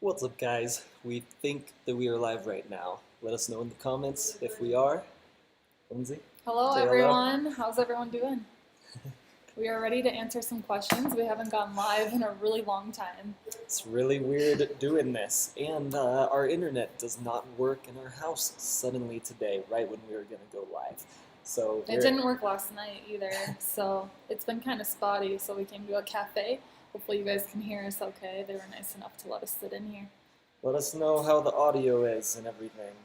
What's up, guys? We think that we are live right now. Let us know in the comments if we are. Lindsay? Hello Say hello. everyone, how's everyone doing? We are ready to answer some questions. We haven't gone live in a really long time. It's really weird doing this, and our internet does not work in our house suddenly today, right when we were going to go live. So It didn't work last night either, so it's been kind of spotty, so we came to a cafe. Hopefully you guys can hear us okay. They were nice enough to let us sit in here. Let us know how the audio is and everything.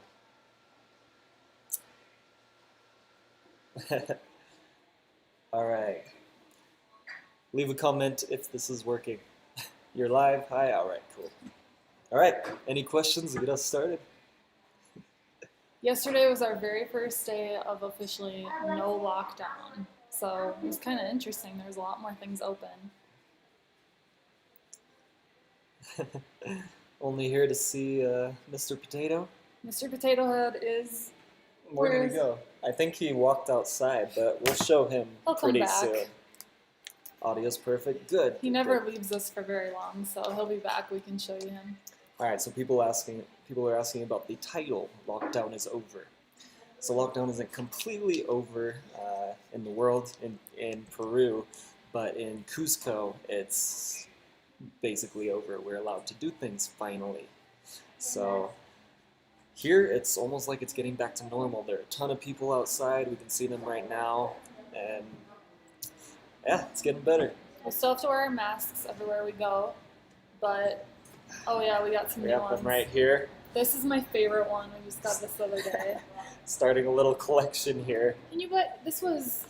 Alright. Leave a comment if this is working. You're live? Hi? Alright, cool. Alright, any questions to get us started? Yesterday was our very first day of officially no lockdown, so it was kind of interesting. There was a lot more things open. Only here to see Mr. Potato. Mr. Potato Head is... Where did he go? I think he walked outside, but we'll show him pretty soon. Audio's perfect. Good. He never leaves us for very long, so he'll be back. We can show you him. All right. So people are asking about the title. Lockdown is over. So lockdown isn't completely over in the world in Peru, but in Cusco it's basically over. We're allowed to do things finally. So here it's almost like it's getting back to normal. There are a ton of people outside. We can see them right now, and yeah, it's getting better. We still have to wear our masks everywhere we go, but oh yeah, we got some new ones. Them right here. This is my favorite one. We just got this the other day. Starting a little collection here. And you bet this was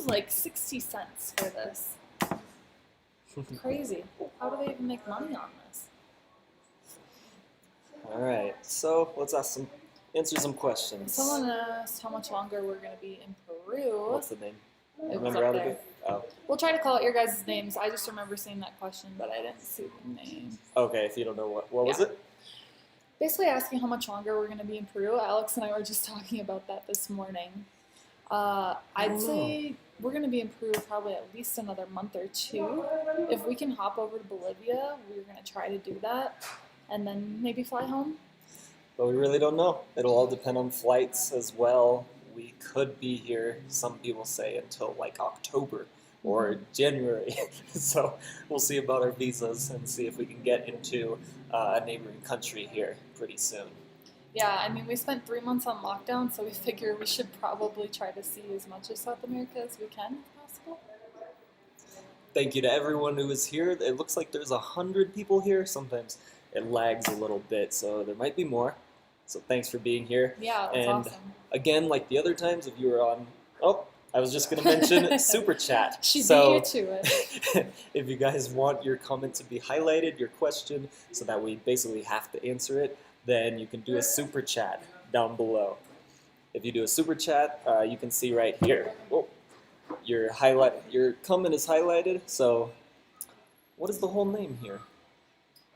like 60 cents for this. Crazy. How do they even make money on this? All right, so let's answer some questions. Someone asked how much longer we're going to be in Peru. What's the name? It was Remember up how to there. do? Oh. We'll try to call out your guys' names. I just remember seeing that question, but I didn't see the name. Okay, if you don't know what was it? Basically asking how much longer we're going to be in Peru. Alex and I were just talking about that this morning. I'd say we're going to be in Peru probably at least another month or two. If we can hop over to Bolivia, we're going to try to do that and then maybe fly home. But we really don't know. It'll all depend on flights as well. We could be here, some people say, until like October or January. So we'll see about our visas and see if we can get into a neighboring country here pretty soon. Yeah, I mean, we spent 3 months on lockdown, so we figure we should probably try to see as much of South America as we can, if possible. Thank you to everyone who is here. It looks like there's 100 people here. Sometimes it lags a little bit, so there might be more. So thanks for being here. Yeah, that's awesome. Again, like the other times, if you were on... Oh, I was just going to mention Super Chat. She beat you to it. If you guys want your comment to be highlighted, your question, so that we basically have to answer it, then you can do a Super Chat down below. If you do a Super Chat, you can see right here. Oh, your comment is highlighted, so what is the whole name here?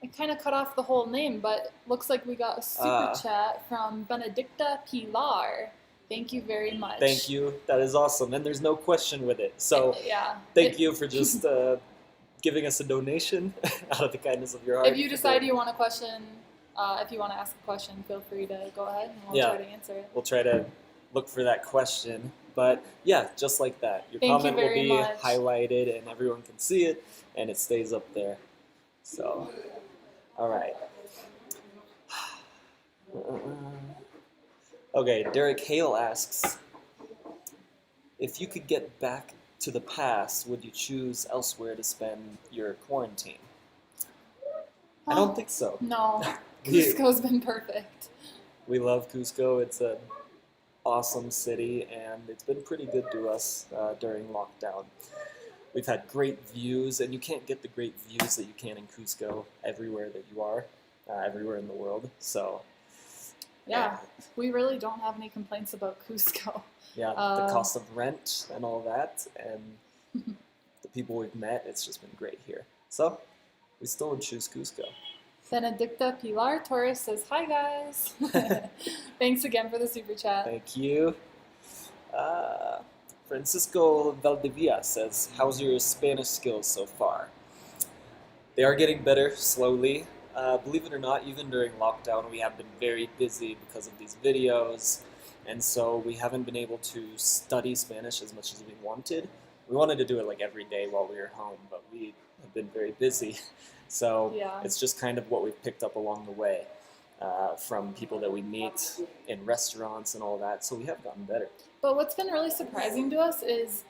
I kind of cut off the whole name, but looks like we got a super chat from Benedicta Pilar. Thank you very much. Thank you. That is awesome. And there's no question with it. So yeah, thank you for just giving us a donation out of the kindness of your heart. If you decide you want a question, if you want to ask a question, feel free to go ahead and we'll try to answer it. We'll try to look for that question. But yeah, just like that. Your comment will be highlighted and everyone can see it and it stays up there. So... all right. Okay, Derek Hale asks, if you could get back to the past, would you choose elsewhere to spend your quarantine? I don't think so. No, Cusco's been perfect. We love Cusco. It's an awesome city, and it's been pretty good to us during lockdown. We've had great views, and you can't get the great views that you can in Cusco everywhere that you are, everywhere in the world. So, yeah, we really don't have any complaints about Cusco. Yeah, the cost of rent and all that, and the people we've met, it's just been great here. So, we still would choose Cusco. Benedicta Pilar Torres says, hi guys. Thanks again for the super chat. Thank you. Francisco Valdivia says, how's your Spanish skills so far? They are getting better slowly. believe it or not, even during lockdown, we have been very busy because of these videos, and so we haven't been able to study Spanish as much as we wanted. We wanted to do it like every day while we were home, but we have been very busy. So Yeah. it's just kind of what we've picked up along the way from people that we meet in restaurants and all that. So we have gotten better. But what's been really surprising to us is,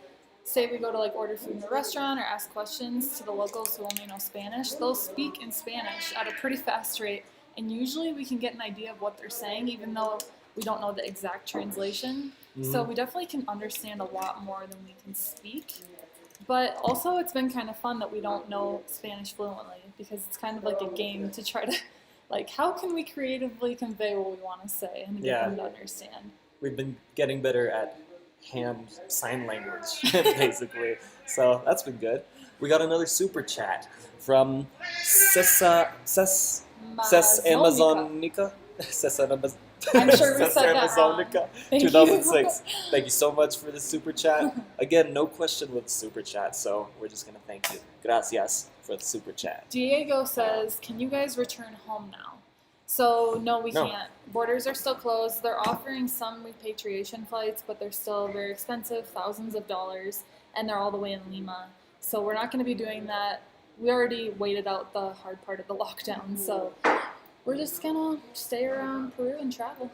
say we go to like order food in a restaurant or ask questions to the locals who only know Spanish, they'll speak in Spanish at a pretty fast rate, and usually we can get an idea of what they're saying even though we don't know the exact translation. So we definitely can understand a lot more than we can speak. But also it's been kind of fun that we don't know Spanish fluently, because it's kind of like a game to try to, like, how can we creatively convey what we want to say and get them to understand. We've been getting better at hand sign language, basically. So that's been good. We got another super chat from Amazonica. I'm sure we said that wrong. Thank 2006. Thank you so much for the super chat. Again, no question with super chat, so we're just gonna thank you. Gracias for the super chat. Diego says, "Can you guys return home now?" So no, we can't. Borders are still closed. They're offering some repatriation flights, but they're still very expensive, thousands of dollars, and they're all the way in Lima. So we're not going to be doing that. We already waited out the hard part of the lockdown, so we're just gonna stay around Peru and travel.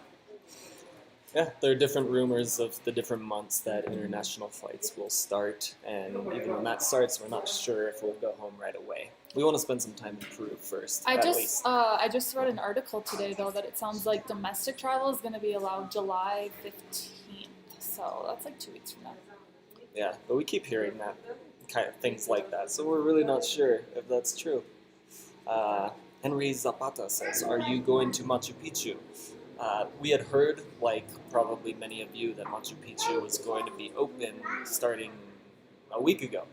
Yeah, there are different rumors of the different months that international flights will start, and even when that starts, we're not sure if we'll go home right away. We want to spend some time in Peru first, I at least. just read an article today, though, that it sounds like domestic travel is going to be allowed July 15th, so that's like 2 weeks from now. Yeah, but we keep hearing that kind of things like that, so we're really not sure if that's true. Henry Zapata says, "Are you going to Machu Picchu?" We had heard, like probably many of you, that Machu Picchu was going to be open starting a week ago.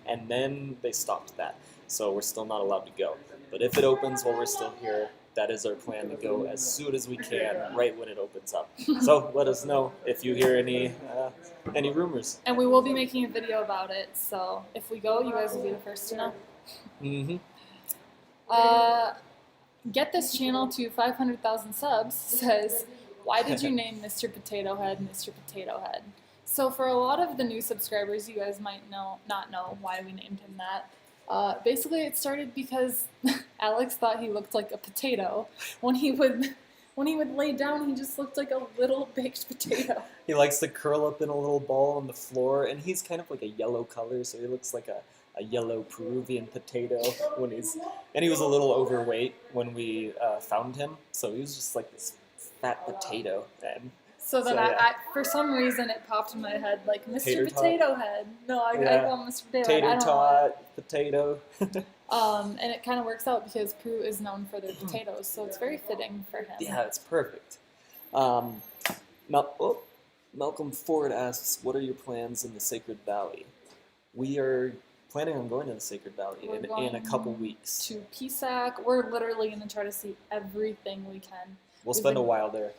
And then they stopped that. So we're still not allowed to go. But if it opens while we're still here, that is our plan, to go as soon as we can, right when it opens up. So let us know if you hear any rumors. And we will be making a video about it, so if we go, you guys will be the first to know. Mm-hmm. Get this channel to 500,000 subs says, "Why did you name Mr. Potato Head Mr. Potato Head?" So for a lot of the new subscribers, you guys might not know why we named him that. Basically, it started because Alex thought he looked like a potato. When he would lay down, he just looked like a little baked potato. He likes to curl up in a little ball on the floor, and he's kind of like a yellow color, so he looks like a yellow Peruvian potato and he was a little overweight when we found him, so he was just like this fat potato. And so then I for some reason it popped in my head like Mr. Tater Potato Head. No, I call him Mr. Potato Head. Tater tot, potato. And it kind of works out because Peru is known for their potatoes, so it's very fitting for him. Yeah, it's perfect. Malcolm Ford asks, "What are your plans in the Sacred Valley?" We are planning on going to the Sacred Valley in a couple weeks. To Pisac. We're literally going to try to see everything we can. We'll spend a while there.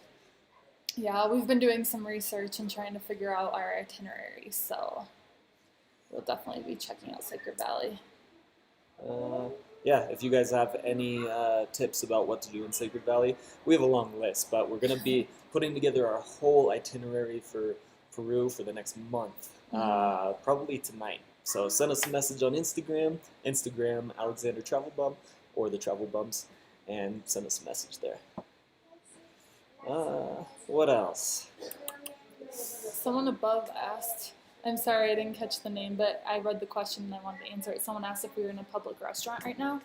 Yeah, we've been doing some research and trying to figure out our itinerary, so we'll definitely be checking out Sacred Valley. Yeah, if you guys have any tips about what to do in Sacred Valley, we have a long list, but we're going to be putting together our whole itinerary for Peru for the next month, probably tonight. So send us a message on Instagram Alexander Travelbum, or the Travelbums, and send us a message there. What else? Someone above asked, I'm sorry I didn't catch the name, but I read the question and I wanted to answer it. Someone asked if we were in a public restaurant right now.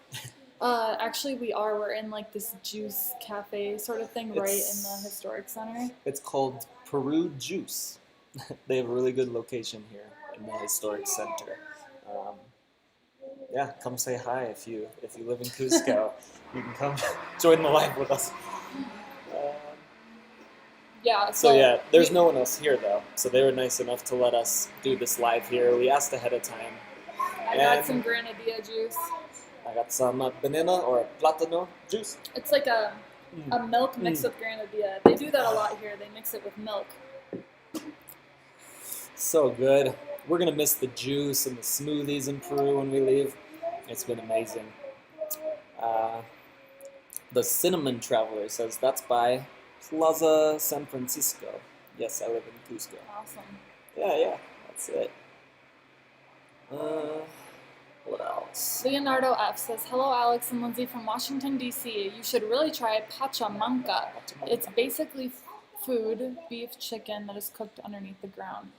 Actually we are. We're in like this juice cafe sort of thing right in the historic center. It's called Peru Juice. They have a really good location here in the historic center. Yeah, come say hi if you live in Cusco. You can come join the live with us. Yeah. So yeah, there's no one else here though. So they were nice enough to let us do this live here. We asked ahead of time. I got some granadilla juice. I got some banana or plátano juice. It's like a milk mixed with granadilla. They do that a lot here. They mix it with milk. So good. We're going to miss the juice and the smoothies in Peru when we leave. It's been amazing. The Cinnamon Traveler says, that's by Plaza San Francisco. Yes, I live in Cusco. Awesome. Yeah, that's it. What else? Leonardo F says, hello, Alex and Lindsay from Washington, D.C. You should really try pachamanca. It's basically food, beef, chicken that is cooked underneath the ground.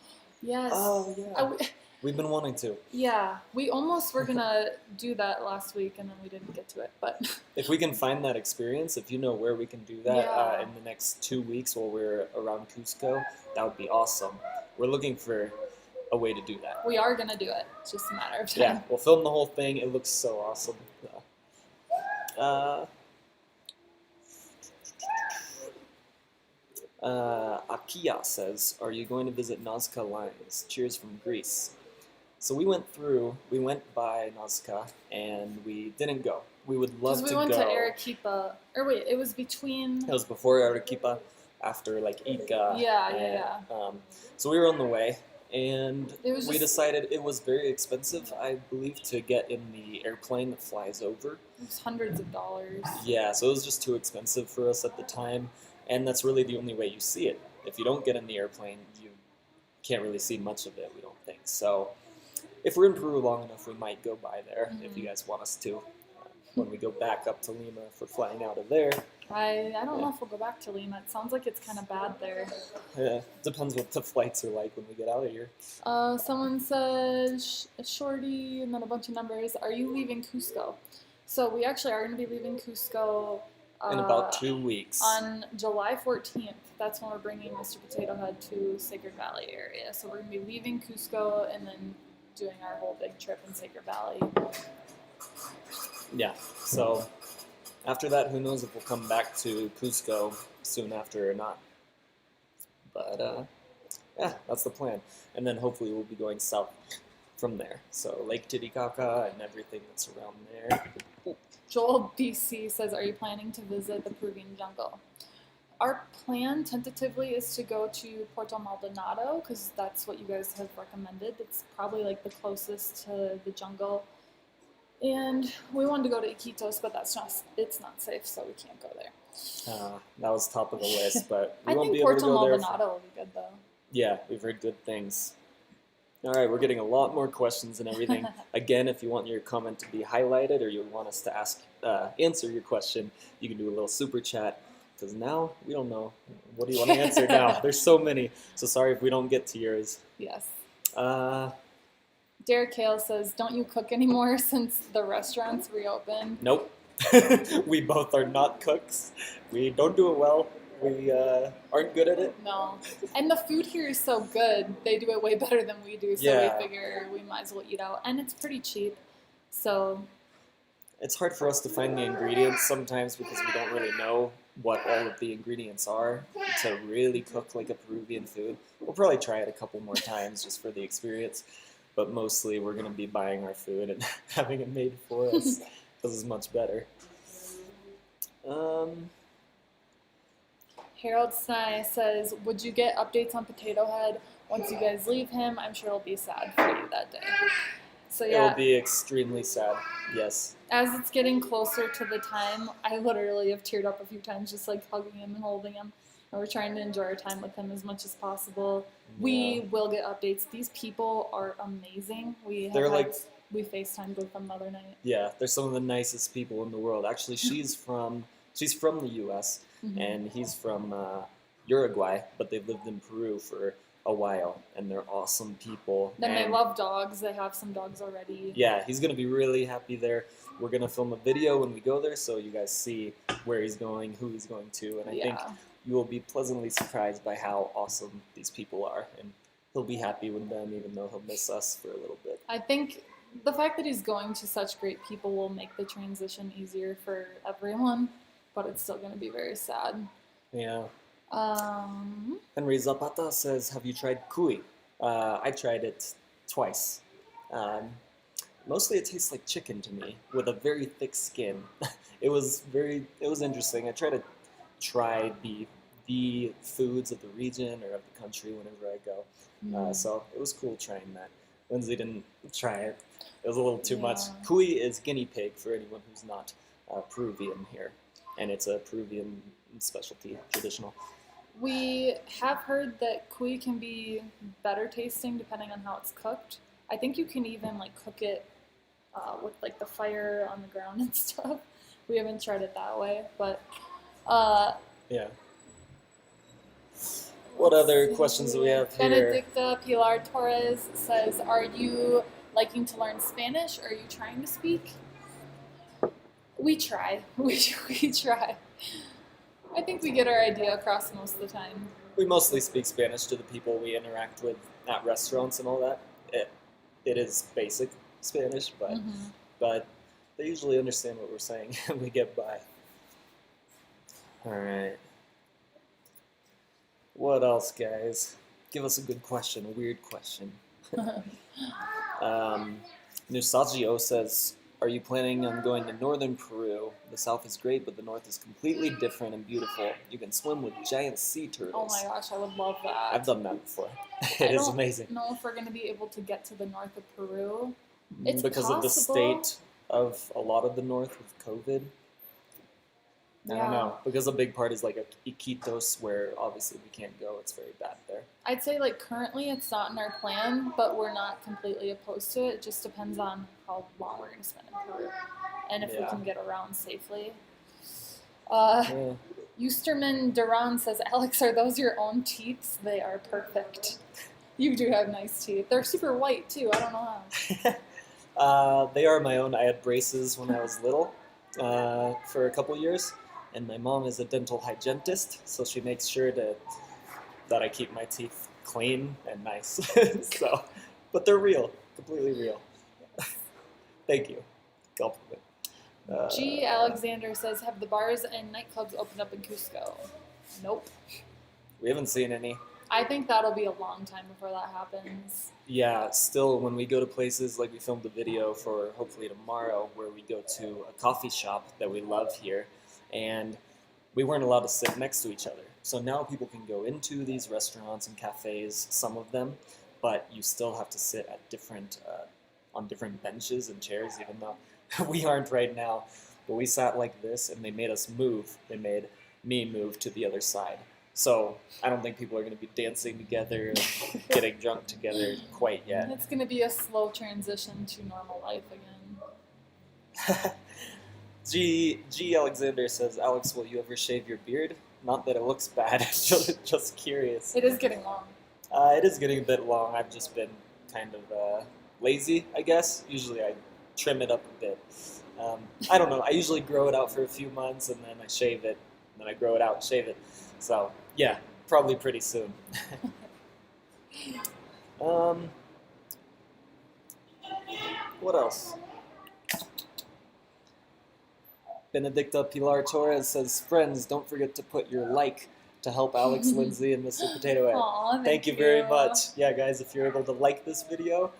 Yes. Oh, yeah. We've been wanting to. Yeah. We almost were going to do that last week, and then we didn't get to it. But if we can find that experience, if you know where we can do that in the next 2 weeks while we're around Cusco, that would be awesome. We're looking for a way to do that. We are going to do it. It's just a matter of time. Yeah, we'll film the whole thing. It looks so awesome. Akia says, are you going to visit Nazca Lines? Cheers from Greece. So we went by Nazca, and we didn't go. We would love to go. Because we went to Arequipa. Or wait, it was between... It was before Arequipa, after like Ica. Yeah. So we were on the way, and we decided it was very expensive, I believe, to get in the airplane that flies over. It was hundreds of dollars. Yeah, so it was just too expensive for us at the time, and that's really the only way you see it. If you don't get in the airplane, you can't really see much of it, we don't think. So if we're in Peru long enough, we might go by there if you guys want us to. When we go back up to Lima for flying out of there. I don't know if we'll go back to Lima. It sounds like it's kind of bad there. Yeah, depends what the flights are like when we get out of here. Someone says, shorty, and then a bunch of numbers. Are you leaving Cusco? So we actually are going to be leaving Cusco in about 2 weeks. On July 14th. That's when we're bringing Mr. Potato Head to Sacred Valley area. So we're going to be leaving Cusco and then doing our whole big trip in Sacred Valley. Yeah, so after that, who knows if we'll come back to Cusco soon after or not. But, yeah, that's the plan. And then hopefully we'll be going south from there. So Lake Titicaca and everything that's around there. Joel BC says, are you planning to visit the Peruvian jungle? Our plan, tentatively, is to go to Puerto Maldonado, because that's what you guys have recommended. It's probably, like, the closest to the jungle. And we wanted to go to Iquitos, but it's not safe, so we can't go there. That was top of the list, but we I won't think be able to Puerto go there. Maldonado will be good, though. Yeah, we've heard good things. All right, we're getting a lot more questions and everything. Again, if you want your comment to be highlighted or you want us to answer your question, you can do a little super chat. Because now, we don't know. What do you want to answer now? There's so many. So sorry if we don't get to yours. Yes. Derek Hale says, don't you cook anymore since the restaurants reopened? Nope. We both are not cooks. We don't do it well. We aren't good at it. No. And the food here is so good. They do it way better than we do. So we figure we might as well eat out. And it's pretty cheap. So it's hard for us to find the ingredients sometimes because we don't really know what all of the ingredients are to really cook like a Peruvian food. We'll probably try it a couple more times just for the experience, but mostly we're going to be buying our food and having it made for us because it's much better. Harold Snye says, would you get updates on Potato Head once you guys leave him? I'm sure it'll be sad for you that day. So yeah, it will be extremely sad, yes. As it's getting closer to the time, I literally have teared up a few times just like hugging him and holding him. And we're trying to enjoy our time with him as much as possible. Yeah. We will get updates. These people are amazing. We FaceTimed with them the other night. Yeah, they're some of the nicest people in the world. Actually, she's from the U.S. And he's from Uruguay, but they've lived in Peru for a while, and they're awesome people. Then they love dogs. They have some dogs already. Yeah, he's going to be really happy there. We're going to film a video when we go there so you guys see where he's going, who he's going to, and I think you will be pleasantly surprised by how awesome these people are, and he'll be happy with them even though he'll miss us for a little bit. I think the fact that he's going to such great people will make the transition easier for everyone, but it's still going to be very sad. Yeah. Henry Zapata says, have you tried cuy? I tried it twice. Mostly it tastes like chicken to me with a very thick skin. It was interesting. I try to try the foods of the region or of the country whenever I go. So it was cool trying that. Lindsay didn't try it. It was a little too much. Cuy is guinea pig for anyone who's not Peruvian here. and it's a Peruvian specialty, traditional. We have heard that cuy can be better tasting depending on how it's cooked. I think you can even like cook it with like the fire on the ground and stuff. We haven't tried it that way, but Yeah. What other questions do we have here? Benedicta Pilar Torres says, "Are you liking to learn Spanish? Or are you trying to speak?" We try. We try. I think we get our idea across most of the time. We mostly speak Spanish to the people we interact with at restaurants and all that. It is basic Spanish, but they usually understand what we're saying and we get by. All right. What else, guys? Give us a good question, a weird question. Nusagio says, "Are you planning on going to northern Peru? The south is great, but the north is completely different and beautiful. You can swim with giant sea Oh turtles." my gosh, I would love that. I've done that before. It is amazing. I don't know if we're going to be able to get to the north of Peru. It's because of the possible. state of a lot of the north with COVID. I don't know. Because a big part is like Iquitos, where obviously we can't go. It's very bad there. I'd say like currently it's not in our plan, but we're not completely opposed to it. It just depends on how long we're going to spend in Peru and if we can get around safely. Eusterman Duran says, "Alex, are those your own teeth? They are perfect." You do have nice teeth. They're super white too. I don't know how. They are my own. I had braces when I was little for a couple years, and my mom is a dental hygienist, so she makes sure that I keep my teeth clean and nice. So, but they're real, completely real. Thank you. Compliment. G. Alexander says, "Have the bars and nightclubs opened up in Cusco?" Nope. We haven't seen any. I think that'll be a long time before that happens. Yeah, still, when we go to places, like we filmed a video for hopefully tomorrow, where we go to a coffee shop that we love here, and we weren't allowed to sit next to each other. So now people can go into these restaurants and cafes, some of them, but you still have to sit at on different benches and chairs, even though we aren't right now. But we sat like this, and they made us move. They made me move to the other side. So I don't think people are going to be dancing together and getting drunk together quite yet. It's going to be a slow transition to normal life again. G. Alexander says, "Alex, will you ever shave your beard? Not that it looks bad, just curious." It is getting long. It is getting a bit long. I've just been kind of lazy, I guess. Usually I trim it up a bit. I don't know. I usually grow it out for a few months, and then I shave it, and then I grow it out and shave it. So, yeah, probably pretty soon. What else? Benedicta Pilar Torres says, "Friends, don't forget to put your like to help Alex, Lindsay, and Mr. Potato Head." Aw, Thank you very much. Yeah, guys, if you're able to like this video,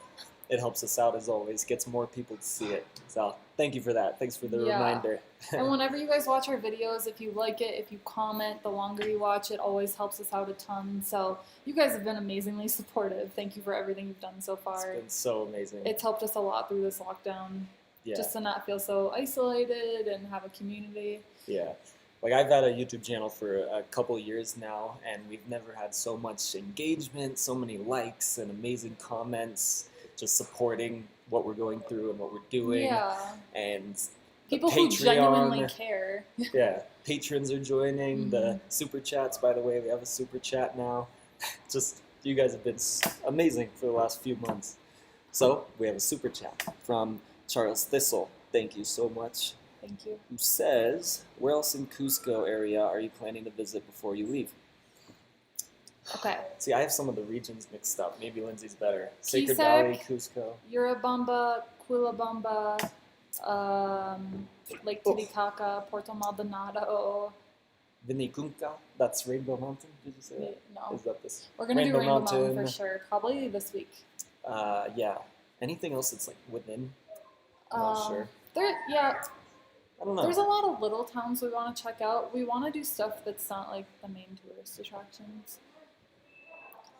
it helps us out as always, gets more people to see it. So thank you for that. Thanks for the reminder. And whenever you guys watch our videos, if you like it, if you comment, the longer you watch, it always helps us out a ton. So you guys have been amazingly supportive. Thank you for everything you've done so far. It's been so amazing. It's helped us a lot through this lockdown. Yeah. Just to not feel so isolated and have a community. Yeah. Like, I've had a YouTube channel for a couple years now, and we've never had so much engagement, so many likes and amazing comments, just supporting what we're going through and what we're doing. Yeah. And people who genuinely care. Yeah. Patrons are joining. The super chats, by the way, we have a super chat now. Just, you guys have been amazing for the last few months. So, we have a super chat from Charles Thistle. Thank you so much. Thank you. Who says, "Where else in Cusco area are you planning to visit before you leave?" Okay. See, I have some of the regions mixed up. Maybe Lindsay's better. Sacred Quisac, Valley, Cusco. Urubamba, Quillabamba, Lake Titicaca, Puerto Maldonado. Vinicunca, that's Rainbow Mountain, did you say that? No. Is that this? We're going to do Rainbow Mountain for sure. Probably this week. Yeah. Anything else that's like within? I'm not sure. I don't know. There's a lot of little towns we want to check out. We want to do stuff that's not like the main tourist attractions.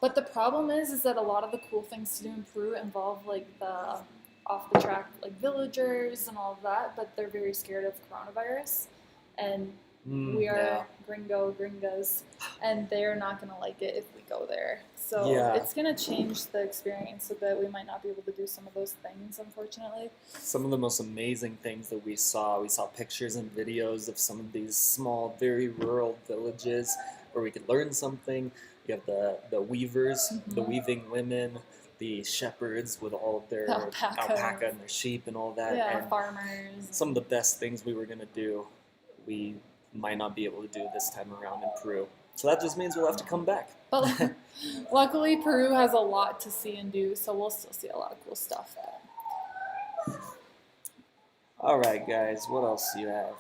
But the problem is that a lot of the cool things to do in Peru involve like the off the track like villagers and all of that, but they're very scared of coronavirus. And We are Yeah. gringas, and they're not going to like it if we go there. So Yeah. it's going to change the experience a bit. We might not be able to do some of those things, unfortunately. Some of the most amazing things that we saw pictures and videos of some of these small, very rural villages where we could learn something. You have the weavers, the weaving women, the shepherds with all of their The alpaca and their sheep and all that. Yeah, And farmers. some of the best things we were going to do, we might not be able to do this time around in Peru. So that just means we'll have to come back. But luckily, Peru has a lot to see and do, so we'll still see a lot of cool stuff. All right, guys, what else do you have?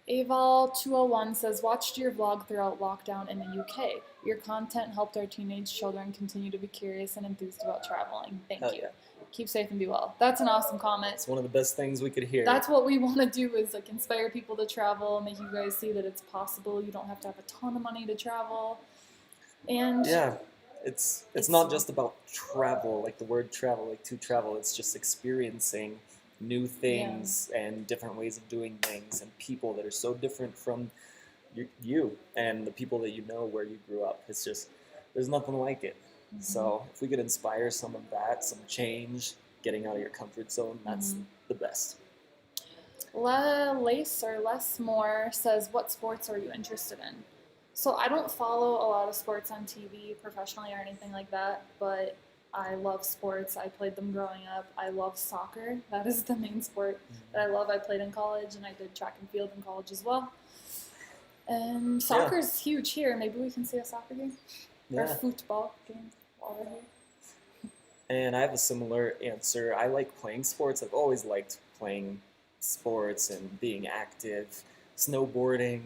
Aval201 says, watched your vlog throughout lockdown in the UK. Your content helped our teenage children continue to be curious and enthused about traveling. Thank Hell you. yeah. Keep safe and be well. That's an awesome comment. It's one of the best things we could hear. That's what we want to do, is like inspire people to travel, make you guys see that it's possible. You don't have to have a ton of money to travel. And yeah, it's not just about travel, like the word travel, like to travel. It's just experiencing new things and different ways of doing things and people that are so different from you and the people that you know where you grew up. It's just, there's nothing like it. So if we could inspire some of that, some change, getting out of your comfort zone, that's the best. Less More says, what sports are you interested in? So I don't follow a lot of sports on TV professionally or anything like that, but I love sports. I played them growing up. I love soccer. That is the main sport that I love. I played in college, and I did track and field in college as well. And soccer's huge here. Maybe we can see a soccer game or football game while we're here. And I have a similar answer. I like playing sports. I've always liked playing sports and being active, snowboarding,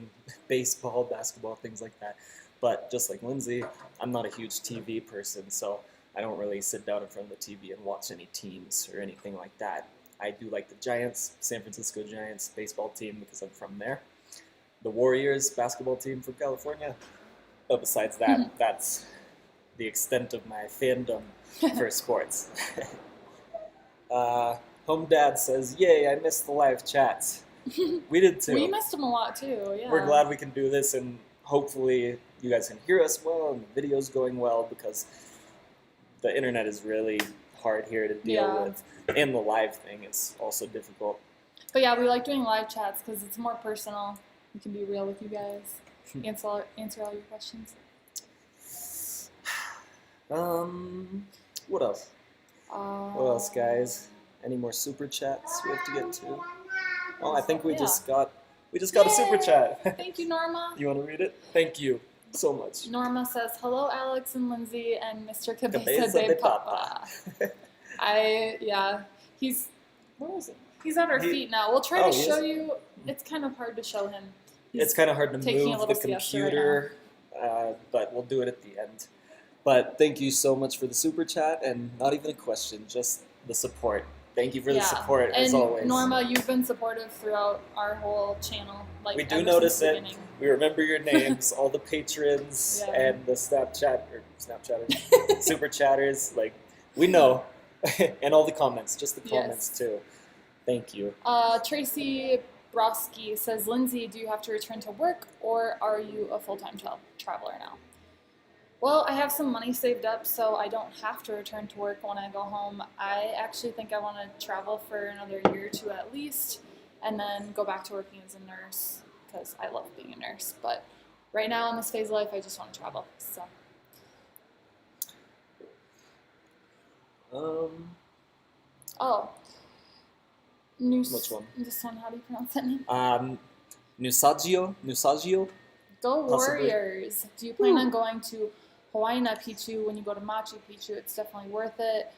baseball, basketball, things like that. But just like Lindsay, I'm not a huge TV person, so I don't really sit down in front of the TV and watch any teams or anything like that. I do like the Giants, San Francisco Giants baseball team because I'm from there. The Warriors basketball team from California. But besides that, that's the extent of my fandom for sports. Home Dad says, yay, I missed the live chats. We did too. We missed them a lot too, yeah. We're glad we can do this, and hopefully you guys can hear us well and the video's going well, because the internet is really hard here to deal with. And the live thing is also difficult. But yeah, we like doing live chats because it's more personal. We can be real with you guys. Answer all your questions. What else? What else, guys? Any more super chats we have to get to? Oh, I think we just got a super chat. Thank you, Norma. You want to read it? Thank you so much. Norma says, hello, Alex and Lindsay and Mr. Cabeza de de Papa. He's, where is he? He's at our feet now. We'll try to show you. It's kind of hard to show him. It's kind of hard to move the computer, but we'll do it at the end. But thank you so much for the super chat, and not even a question, just the support. Thank you for the support, as always. Norma, you've been supportive throughout our whole channel. Like, we do notice it. We remember your names, all the patrons and the Snapchatters, super chatters. Like, we know, and all the comments, just the comments too. Thank you. Tracy Broski says, Lindsay, do you have to return to work, or are you a full-time traveler now? Well, I have some money saved up, so I don't have to return to work when I go home. I actually think I want to travel for another year or two at least, and then go back to working as a nurse, because I love being a nurse. But right now in this phase of life, I just want to travel. So. Which one? This one, how do you pronounce that name? Nusagio. Go Warriors! Do you plan on going to Hawaii Picchu when you go to Machu Picchu? It's definitely worth it.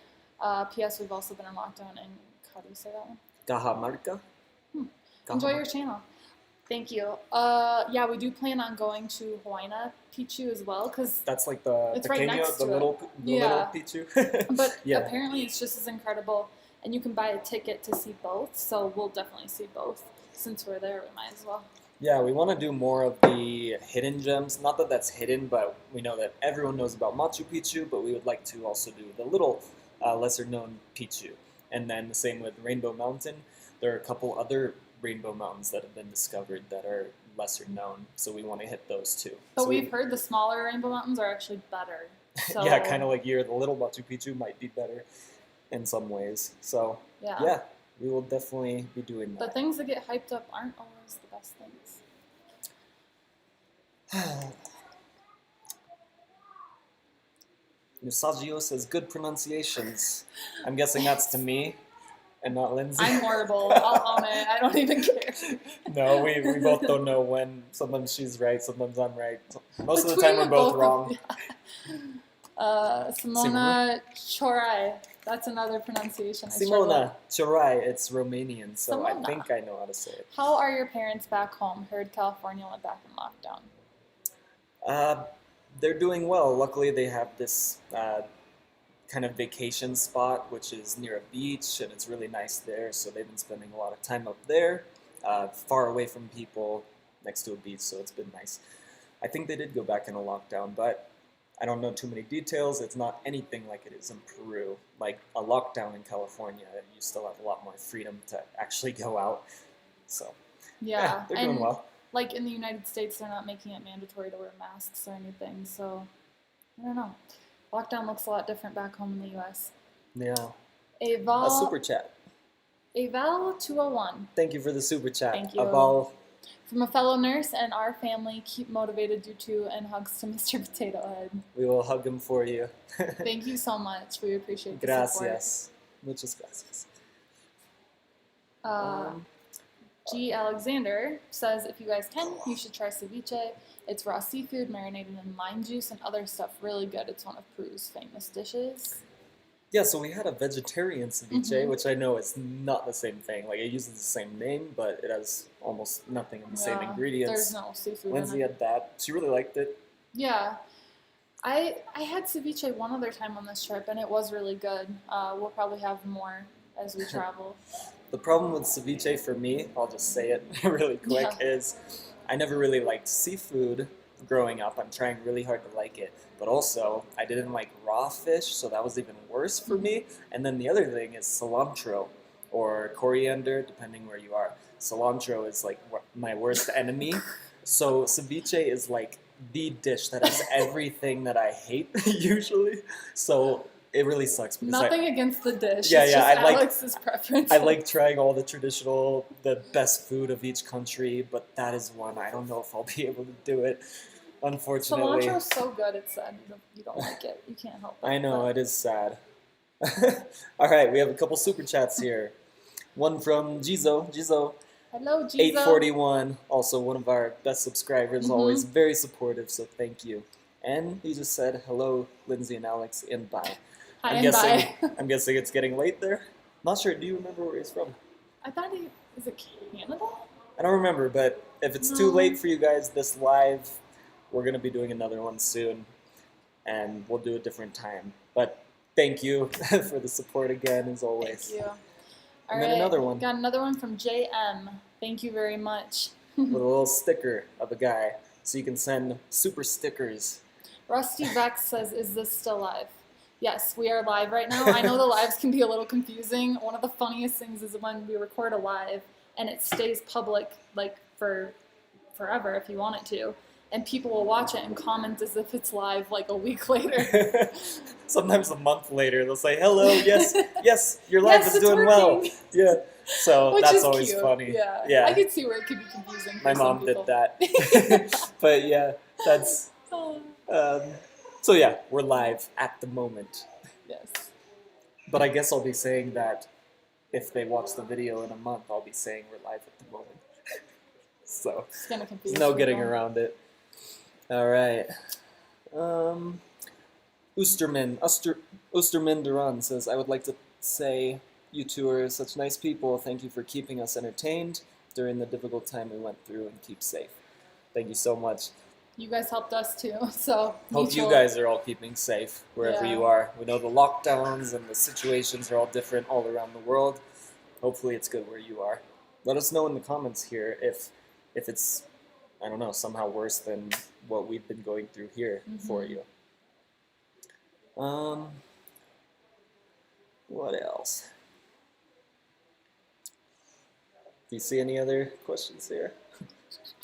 P.S. We've also been in lockdown in, how do you say that one? Cajamarca. Enjoy your channel. Thank you. We do plan on going to Hawaii Picchu as well, because that's like the right next to little Picchu. But apparently it's just as incredible, and you can buy a ticket to see both. So we'll definitely see both. Since we're there, we might as well. Yeah, we want to do more of the hidden gems. Not that that's hidden, but we know that everyone knows about Machu Picchu, but we would like to also do the little lesser-known Picchu. And then the same with Rainbow Mountain. There are a couple other Rainbow Mountains that have been discovered that are lesser known, so we want to hit those too. But So we've heard the smaller Rainbow Mountains are actually better. So, yeah, kind of like here, the little Machu Picchu might be better in some ways. So yeah, we will definitely be doing the that. things that get hyped up aren't always the best things. Nusagio says good pronunciations. I'm guessing that's to me and not Lindsay. I'm horrible. I'll own it. I don't even care. No, we both don't know when. Sometimes she's right, sometimes I'm right. Most of the time we're both wrong. Simona Chorai. That's another pronunciation. Simona Chorai. It's Romanian, so Simona. I think I know how to say it. How are your parents back home? Heard California went back in lockdown. They're doing well. Luckily, they have this kind of vacation spot, which is near a beach, and it's really nice there. So they've been spending a lot of time up there, far away from people, next to a beach. So it's been nice. I think they did go back in a lockdown, but I don't know too many details. It's not anything like it is in Peru. Like a lockdown in California, you still have a lot more freedom to actually go out. So yeah they're doing well. Like in the United States, they're not making it mandatory to wear masks or anything, so I don't know. Lockdown looks a lot different back home in the U.S. Yeah. Aval, A super chat. Aval201. Thank you for the super chat. Thank you. Aval. From a fellow nurse and our family, keep motivated, you too, and hugs to Mr. Potato Head. We will hug him for you. Thank you so much. We appreciate the Gracias. Muchas gracias. support. G. Alexander says, if you guys can, you should try ceviche. It's raw seafood marinated in lime juice and other stuff. Really good. It's one of Peru's famous dishes. Yeah, so we had a vegetarian ceviche, which I know is not the same thing. Like, it uses the same name, but it has almost nothing of the same ingredients. There's no seafood Lindsay in it. had that. She really liked it. Yeah. I had ceviche one other time on this trip, and it was really good. We'll probably have more as we travel. The problem with ceviche for me, I'll just say it really quick, is I never really liked seafood growing up. I'm trying really hard to like it. But also, I didn't like raw fish, so that was even worse for me. And then the other thing is cilantro or coriander, depending where you are. Cilantro is like my worst enemy. So ceviche is like the dish that has everything that I hate, usually. So it really sucks. Because Nothing against the dish. Yeah, it's yeah. just Alex's preference. I like trying all the traditional, the best food of each country, but that is one. I don't know if I'll be able to do it, unfortunately. Cilantro's so good, it's sad you don't like it. You can't help it. I know, it is sad. All right, we have a couple super chats here. One from Jizo. Jizo. Hello, Jizo. 841, also one of our best subscribers, always very supportive, so thank you. And he just said, hello, Lindsay and Alex, and bye. Hi and bye. I'm guessing it's getting late there. Not sure. Do you remember where he's from? I thought is it Canada? I don't remember, but if it's too late for you guys, this live, we're going to be doing another one soon, and we'll do a different time. But thank you for the support again, as always. Thank you. And then another one. Got another one from JM. Thank you very much. With a little sticker of a guy, so you can send super stickers. Rusty Vex says, is this still live? Yes, we are live right now. I know the lives can be a little confusing. One of the funniest things is when we record a live and it stays public like for forever if you want it to. And people will watch it and comment as if it's live like a week later. Sometimes a month later, they'll say, hello, yes, your live is doing well. Yeah, so Which that's is always cute. funny. Yeah, I could see where it could be confusing for My some mom did people. that. But yeah, that's... so yeah, we're live at the moment. Yes. But I guess I'll be saying that if they watch the video in a month, I'll be saying we're live at the moment. So It's gonna confuse there's no getting people. around it. All right. Oosterman Duran says, I would like to say you two are such nice people. Thank you for keeping us entertained during the difficult time we went through, and keep safe. Thank you so much. You guys helped us too, so Hope you guys are all keeping safe wherever Yeah. you are. We know the lockdowns and the situations are all different all around the world. Hopefully it's good where you are. Let us know in the comments here if it's, I don't know, somehow worse than what we've been going through here for you. What else? Do you see any other questions here?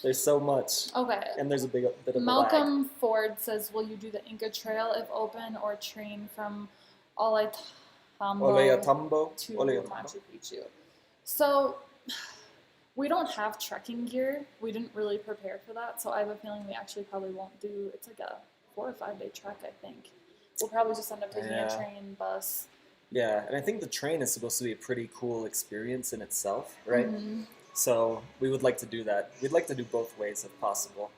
There's so much. Okay. And there's a bit of a lag. Malcolm Ford says, will you do the Inca Trail if open or train from Ollantaytambo to Machu Picchu? So we don't have trekking gear. We didn't really prepare for that, so I have a feeling we actually probably won't do. It's like a 4 or 5 day trek, I think. We'll probably just end up taking a train, bus. Yeah, and I think the train is supposed to be a pretty cool experience in itself, right? Mm-hmm. So we would like to do that. We'd like to do both ways if possible.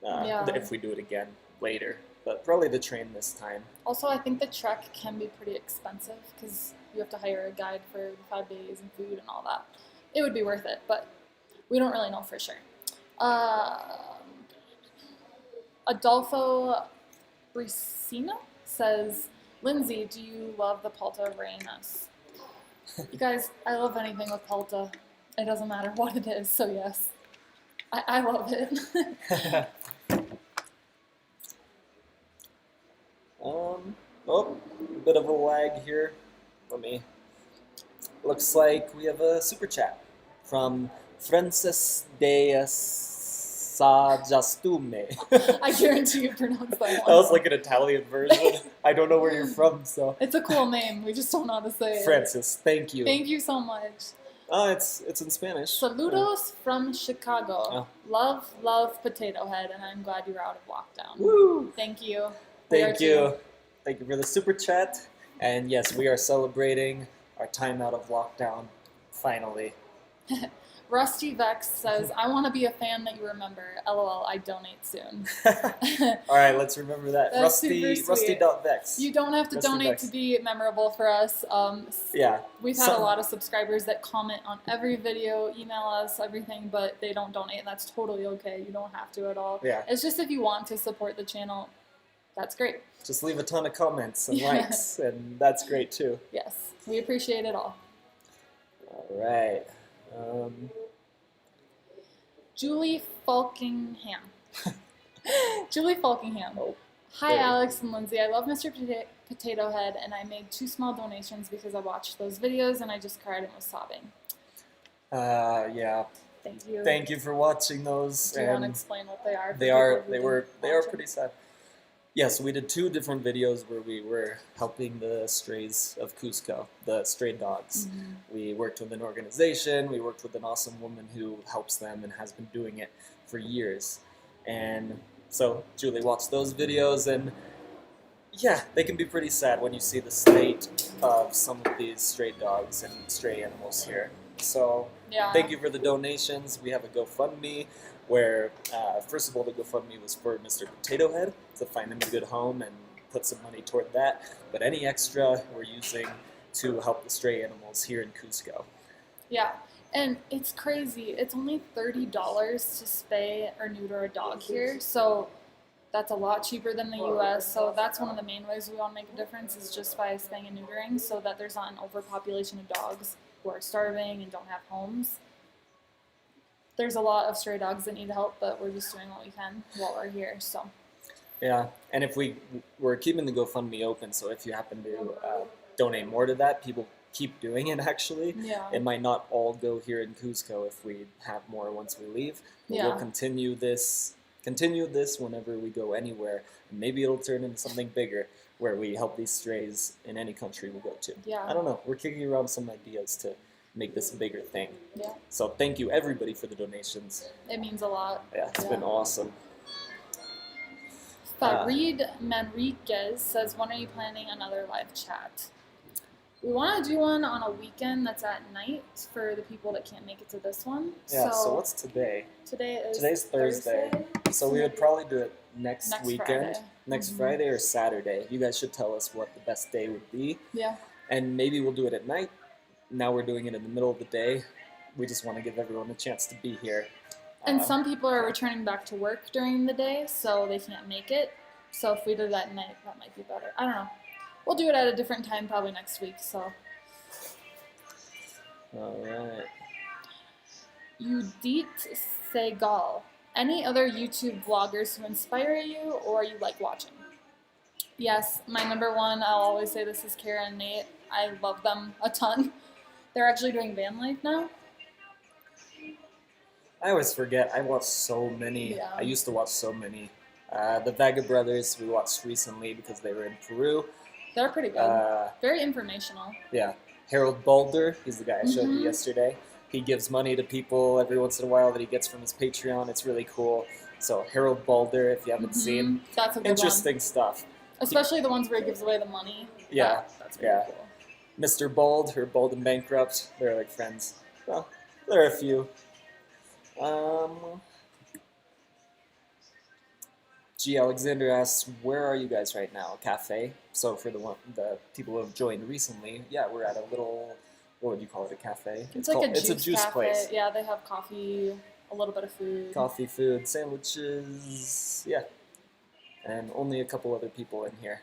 If we do it again later, but probably the train this time. Also, I think the trek can be pretty expensive because you have to hire a guide for the 5 days and food and all that. It would be worth it, but we don't really know for sure. Adolfo Brisina says, Lindsay, do you love the palta reinas? You guys, I love anything with palta. It doesn't matter what it is, so yes. I love it. Oh, a bit of a lag here. Looks like we have a super chat from Frances de Sajastume. I guarantee you pronounced that one. That was like an Italian version. I don't know where you're from, so. It's a cool name. We just don't know how to say it. Frances, thank you. Thank you so much. Oh, it's in Spanish. Saludos from Chicago. Oh. Love Potato Head, and I'm glad you're out of lockdown. Woo! Thank you. Thank you. Thank you for the super chat. And yes, we are celebrating our time out of lockdown, finally. Rusty Vex says, I want to be a fan that you remember. LOL, I donate soon. All right, let's remember that. That's Rusty.vex. You don't have to donate to be memorable for us. Yeah. We've had a lot of subscribers that comment on every video, email us, everything, but they don't donate, and that's totally okay. You don't have to at all. Yeah. It's just if you want to support the channel, that's great. Just leave a ton of comments and likes, and that's great too. Yes, we appreciate it all. All right. Julie Falkingham. Julie Falkingham. Oh, Hi, Alex and Lindsay. I love Mr. Potato Head, and I made 2 small donations because I watched those videos and I just cried and was sobbing. Yeah. Thank you. Thank you for watching those. Do you want to explain what they are? They are pretty sad. Yes, we did 2 different videos where we were helping the strays of Cusco, the stray dogs. Mm-hmm. We worked with an organization, we worked with an awesome woman who helps them and has been doing it for years. And so Julie watched those videos, and yeah, they can be pretty sad when you see the state of some of these stray dogs and stray animals here. So thank you for the donations. We have a GoFundMe where, first of all, the GoFundMe was for Mr. Potato Head to find him a good home and put some money toward that. But any extra we're using to help the stray animals here in Cusco. Yeah, and it's crazy. It's only $30 to spay or neuter a dog here, so that's a lot cheaper than the U.S. So that's one of the main ways we want to make a difference is just by spaying and neutering so that there's not an overpopulation of dogs who are starving and don't have homes. There's a lot of stray dogs that need help, but we're just doing what we can while we're here, so. Yeah, and if we're keeping the GoFundMe open, so if you happen to donate more to that, people keep doing it actually. Yeah. It might not all go here in Cusco if we have more once we leave. But we'll continue this whenever we go anywhere, and maybe it'll turn into something bigger where we help these strays in any country we go to. Yeah. I don't know, we're kicking around some ideas to make this a bigger thing. Yeah. So thank you everybody for the donations. It means a lot. Yeah, it's been awesome. Farid Manriquez says, when are you planning another live chat? We want to do one on a weekend that's at night for the people that can't make it to this one. Yeah, so what's today? Today's Thursday. So we would probably do it next weekend. Friday. Next Friday or Saturday. You guys should tell us what the best day would be. Yeah. And maybe we'll do it at night. Now we're doing it in the middle of the day. We just want to give everyone a chance to be here. And some people are returning back to work during the day, so they can't make it. So if we do that at night, that might be better. I don't know. We'll do it at a different time probably next week, so. All right. Judith Segal. Any other YouTube vloggers who inspire you or you like watching? Yes, my number one, I'll always say this, is Kara and Nate. I love them a ton. They're actually doing van life now. I always forget. I watch so many. Yeah. I used to watch so many. The Vega Brothers we watched recently because they were in Peru. They're pretty good. Very informational. Yeah. Harold Balder, he's the guy I showed you Mhm. yesterday. He gives money to people every once in a while that he gets from his Patreon. It's really cool. So Harold Balder, if you haven't seen, That's a good interesting stuff. one. Especially the ones where he gives away the money. Yeah. That's really cool. Mr. Bald, or Bald and Bankrupt, they're like friends. Well, there are a few. G. Alexander asks, where are you guys right now? A cafe? So for the people who have joined recently, yeah, we're at a little, what would you call it, a cafe? It's like it's a juice cafe. place. Yeah, they have coffee, a little bit of food. Coffee, food, sandwiches, yeah. And only a couple other people in here.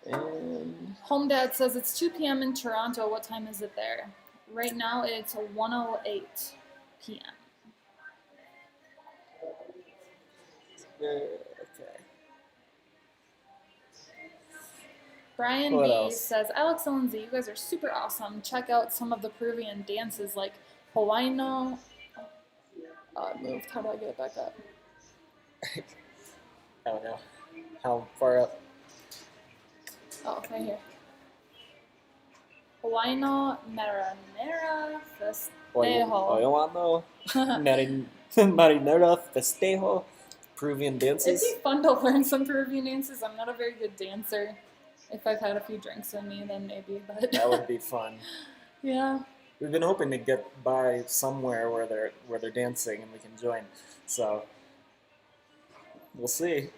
And Home Dad says it's 2 p.m. in Toronto. What time is it there? Right now it's 1:08 p.m. okay. Brian What B else? says, Alex and Lindsay, you guys are super awesome. Check out some of the Peruvian dances like Hawaiiano. Oh, it moved. How do I get it back up? I don't know. How far up? Oh, right here. Hawaiiano Marinera Festejo. Oyoano, Marinera Festejo, Peruvian dances. It'd be fun to learn some Peruvian dances. I'm not a very good dancer. If I've had a few drinks in me, then maybe, but... That would be fun. Yeah. We've been hoping to get by somewhere where they're dancing and we can join. So we'll see.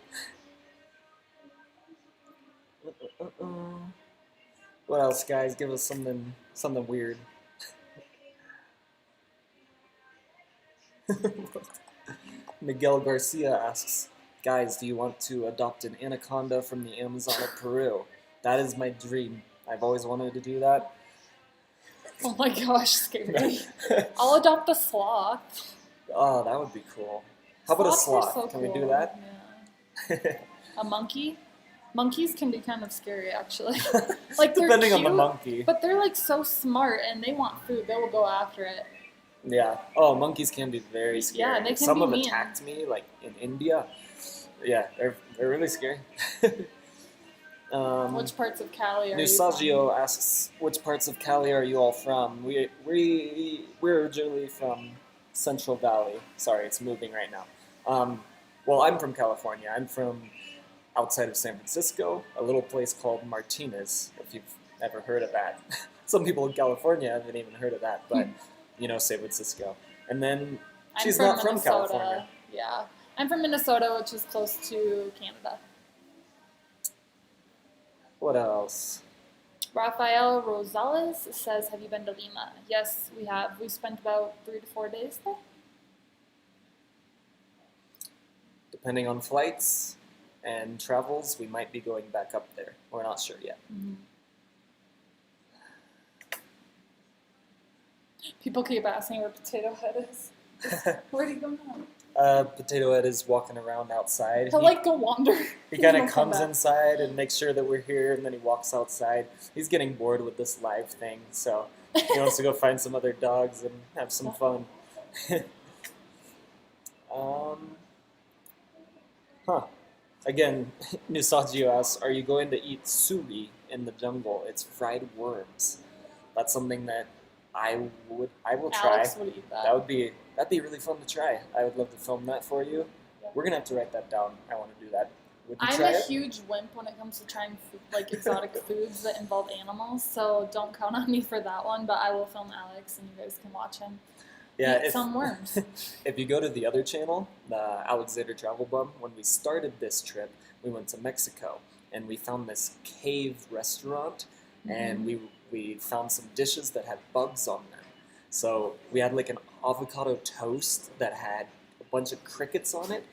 What else, guys? Give us something weird. Miguel Garcia asks, guys, do you want to adopt an anaconda from the Amazon of Peru? That is my dream. I've always wanted to do that. Oh my gosh, scary. I'll adopt a sloth. Oh, that would be cool. How about a Sloths are sloth? so Can we do cool. that? Yeah. A monkey? Monkeys can be kind of scary, actually. Like they're Depending cute, on the monkey. but they're like so smart and they want food. They will go after it. Yeah. Oh, monkeys can be very scary. Yeah, they can Some be have mean. attacked me, like in India. Yeah, they're really scary. Which parts of Cali are you Nusagio asks, which parts of Cali are you all from? We're originally from Central Valley. Sorry, it's moving right now. Well, I'm from California. I'm from outside of San Francisco, a little place called Martinez, if you've ever heard of that. Some people in California haven't even heard of that, but you know San Francisco. And then she's not from California. Yeah. I'm from Minnesota, which is close to Canada. What else? Rafael Rosales says, have you been to Lima? Yes, we have. We spent about 3 to 4 days there. Depending on flights and travels, we might be going back up there. We're not sure yet. Mm-hmm. People keep asking where Potato Head is. Where'd he go now? Potato Head is walking around outside. He'll like go wander. He kind He'll of come comes back. inside and makes sure that we're here, and then he walks outside. He's getting bored with this live thing, so he wants to go find some other dogs and have some fun. Again, Nusagio asks, are you going to eat suri in the jungle? It's fried worms. That's something that I will try. Alex would eat that. That'd be really fun to try. I would love to film that for you. Yeah. We're gonna have to write that down. I want to do that. Would you I'm try a it? huge wimp when it comes to trying like exotic foods that involve animals, so don't count on me for that one. But I will film Alex, and you guys can watch him eat some worms. If you go to the other channel, the Alexander Travelbum, when we started this trip, we went to Mexico and we found this cave restaurant, and we found some dishes that had bugs on them. So we had like an avocado toast that had a bunch of crickets on it,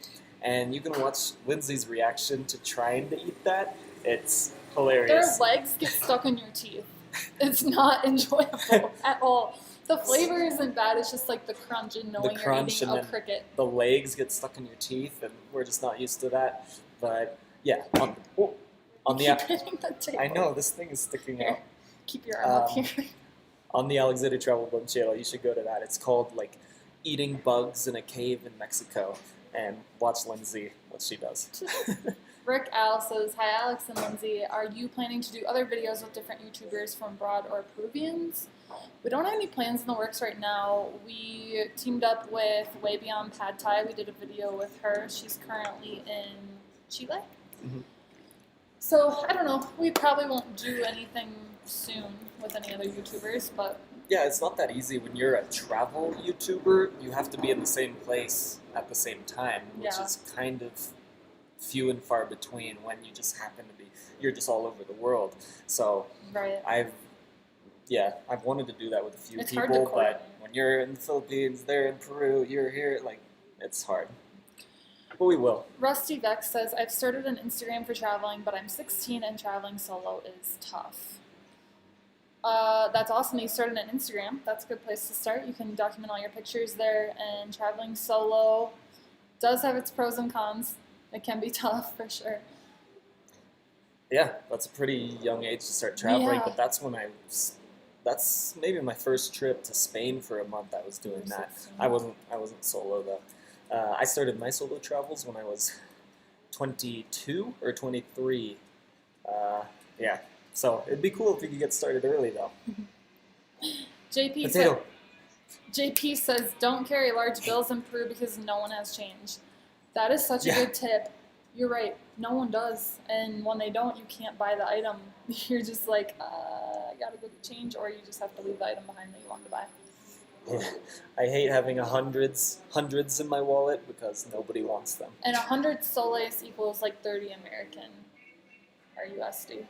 and you can watch Lindsay's reaction to trying to eat that. It's hilarious. Their legs get stuck in your teeth. It's not enjoyable at all. The flavor isn't bad. It's just like the crunch and knowing you're eating a cricket. The legs get stuck in your teeth, and we're just not used to that. But yeah, on the Keep hitting the table. I know this thing is sticking out. Keep your arm up here. on the Alexander Travelbum channel. You should go to that. It's called like Eating Bugs in a Cave in Mexico, and watch Lindsay what she does. Rick Al says, "Hi Alex and Lindsay, are you planning to do other videos with different YouTubers from abroad or Peruvians?" We don't have any plans in the works right now. We teamed up with Way Beyond Pad Thai. We did a video with her. She's currently in Chile. Mhm. So, I don't know. We probably won't do anything soon with any other YouTubers, but Yeah, it's not that easy when you're a travel YouTuber. You have to be in the same place at the same time, which Yeah. is kind of few and far between when you just happen to be, you're just all over the world. So right. I've wanted to do that with a few It's hard to people, coordinate. but when you're in the Philippines, they're in Peru, you're here, like, it's hard. But we will. Rusty Vex says, "I've started an Instagram for traveling, but I'm 16 and traveling solo is tough." That's awesome that you started an Instagram. That's a good place to start. You can document all your pictures there, and traveling solo does have its pros and cons. It can be tough for sure. Yeah, that's a pretty young age to start traveling, Yeah. but that's maybe my first trip to Spain for a month. I was doing that. I wasn't solo though. I started my solo travels when I was 22 or 23. Yeah, so it'd be cool if we could get started early though. JP says, "Don't carry large bills in Peru because no one has change." That is such a good tip. You're right. No one does. And when they don't, you can't buy the item. You're just like, I gotta go get change, or you just have to leave the item behind that you wanted to buy. I hate having hundreds in my wallet because nobody wants them. And 100 soles equals like 30 American or USD.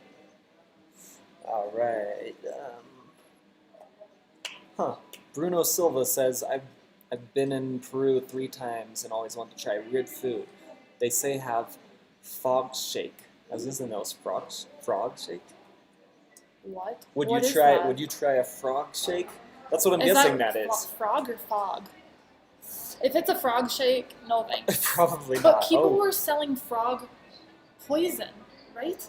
All right. Bruno Silva says, I've been in Peru 3 times and always want to try weird food. They say have frog shake. I was using those frog shake. What? Would What you is try? that? Would you try a frog shake? That's what I'm Is guessing that is. Frog or fog? If it's a frog shake, no thanks. Probably But not. people were selling frog poison, right?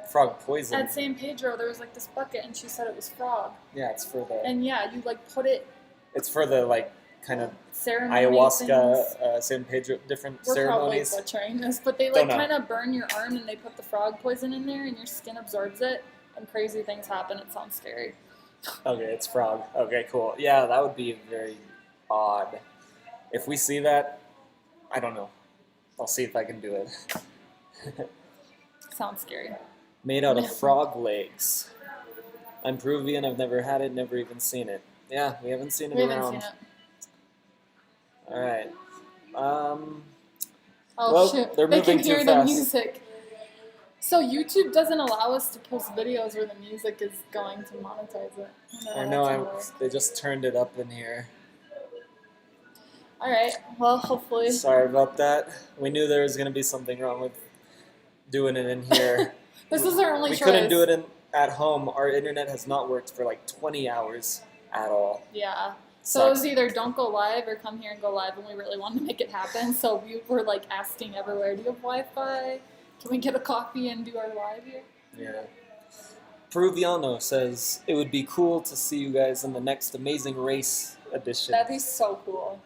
Frog poison. At San Pedro, there was like this bucket, and she said it was frog. Yeah, it's for the. And yeah, you like put it It's for the like kind of ceremony ayahuasca, things. San Pedro, different We're ceremonies. probably butchering this, but they Don't like know. kind of burn your arm, and they put the frog poison in there, and your skin absorbs it, and crazy things happen. It sounds scary. Okay, it's frog. Okay, cool. Yeah, that would be very odd. If we see that, I don't know. I'll see if I can do it. Sounds scary. Made out of frog legs. I'm Peruvian. I've never had it. Never even seen it. Yeah, we haven't seen it We around. haven't seen it. All right. Oh Well, shoot! they're They moving can too hear the fast. music. So YouTube doesn't allow us to post videos where the music is going to monetize it. I that's know. gonna work. They just turned it up in here. All right. Well, hopefully. Sorry about that. We knew there was going to be something wrong with doing it in here. This is our only We choice. couldn't do it at home. Our internet has not worked for like 20 hours at all. Yeah. So it was Sucks. either don't go live or come here and go live, and we really wanted to make it happen. So we were like asking everywhere, "Do you have Wi-Fi? Can we get a coffee and do our live here?" Yeah. Peruviano says, it would be cool to see you guys in the next Amazing Race edition. That'd be so cool.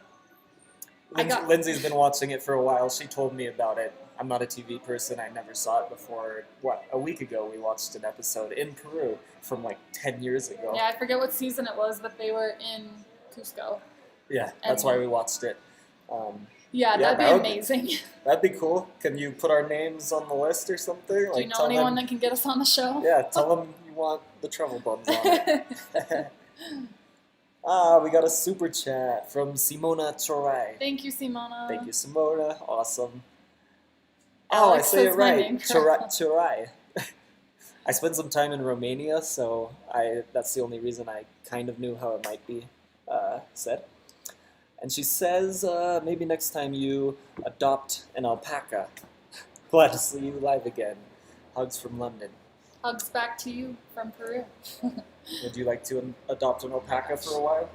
Lindsay's been watching it for a while. She told me about it. I'm not a TV person. I never saw it before. A week ago we watched an episode in Peru from like 10 years ago. Yeah, I forget what season it was, but they were in Cusco. Yeah, that's why we watched it. Yeah, Yeah, that'd be that would be- amazing. That'd be cool. Can you put our names on the list or something? Do you know anyone that can get us on the show? Yeah, tell them you want the Travelbums on it. We got a super chat from Simona Chorai. Thank you, Simona. Thank you, Simona. Awesome. Alex I say it says my right. name Chorai. I spent some time in Romania, so that's the only reason I kind of knew how it might be said. And she says, maybe next time you adopt an alpaca. Glad to see you live again. Hugs from London. Hugs back to you from Peru. Would you like to adopt an alpaca for a while?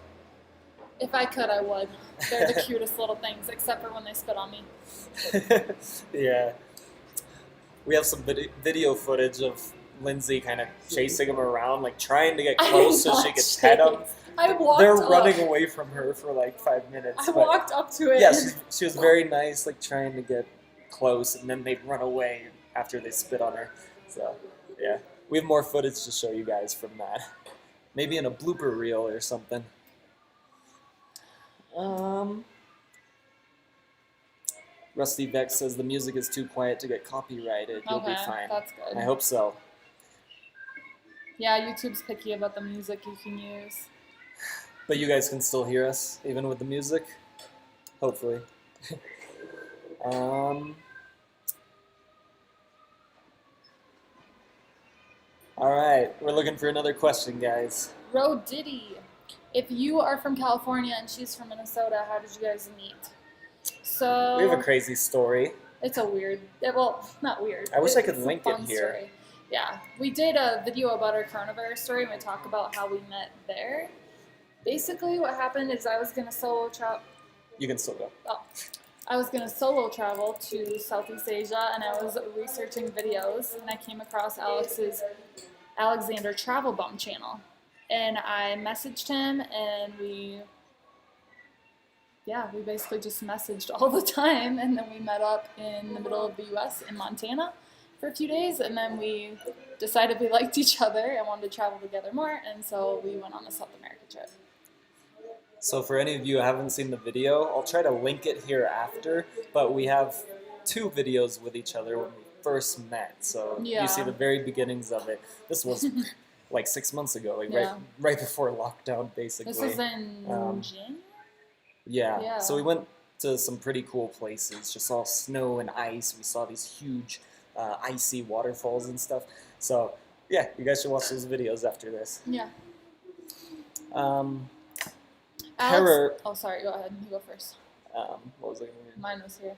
If I could, I would. They're the cutest little things, except for when they spit on me. Yeah. We have some video footage of Lindsay kind of chasing him around, like trying to get close so she could pet him. I walked They're up. running away from her for like 5 minutes. I walked up to it. Yeah, she was very nice, like trying to get close, and then they'd run away after they spit on her. So, yeah. We have more footage to show you guys from that. Maybe in a blooper reel or something. Rusty Vex says the music is too quiet to get copyrighted. You'll be fine. That's good. I hope so. Yeah, YouTube's picky about the music you can use. But you guys can still hear us, even with the music? Hopefully. Alright, we're looking for another question, guys. Ro Diddy. If you are from California and she's from Minnesota, how did you guys meet? So We have a crazy story. It's a weird, well, not weird. I wish I could it's a link it fun here. Story. Yeah, we did a video about our coronavirus story and we talk about how we met there. Basically, what happened is I was going to solo travel. You can still go. Oh. I was going to solo travel to Southeast Asia and I was researching videos and I came across Alexander Travelbum channel. And I messaged him and we basically just messaged all the time, and then we met up in the middle of the U.S. in Montana for a few days, and then we decided we liked each other and wanted to travel together more, and so we went on a South America trip. So for any of you who haven't seen the video, I'll try to link it here after, but we have 2 videos with each other when we first met, so you see the very beginnings of it. This was like 6 months ago, like right before lockdown, basically. This was in January? Yeah, so we went to some pretty cool places, just saw snow and ice. We saw these huge icy waterfalls and stuff. So, yeah, you guys should watch those videos after this. Yeah. Alex, oh, sorry, go ahead. You go first. what was I going to read? Mine was here.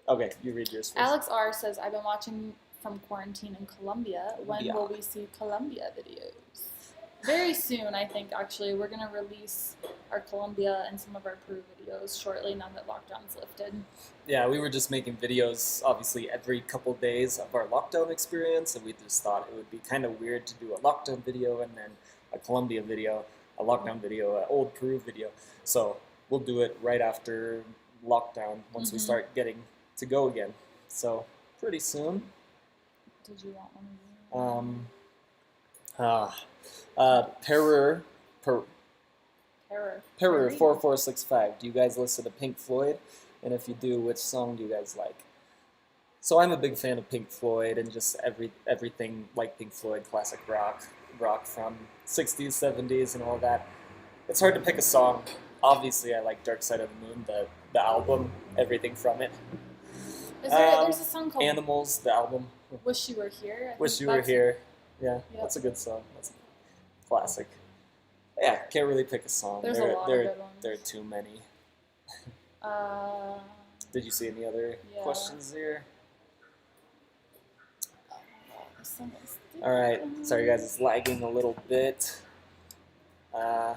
Okay, you read yours first. Alex R. says, I've been watching from quarantine in Colombia. When will we see Colombia videos? Very soon, I think, actually. We're going to release our Colombia and some of our Peru videos shortly now that lockdown's lifted. Yeah, we were just making videos, obviously, every couple days of our lockdown experience, and we just thought it would be kind of weird to do a lockdown video and then a Colombia video, a lockdown video, an old Peru video. So we'll do it right after lockdown once we start getting to go again. So pretty soon. Did you want one of these? Peru 4465. Do you guys listen to Pink Floyd? And if you do, which song do you guys like? So I'm a big fan of Pink Floyd and just everything like Pink Floyd, classic rock from 60s, 70s, and all that. It's hard to pick a song. Obviously, I like Dark Side of the Moon, the album, everything from it. There's a song called Animals, the album. Wish You Were Here. Wish You Were Here. Yeah, that's a good song. That's a classic. Yeah, can't really pick a song. There's a lot of good ones. There are too many. Did you see any other questions there? Alright, sorry guys, it's lagging a little bit. A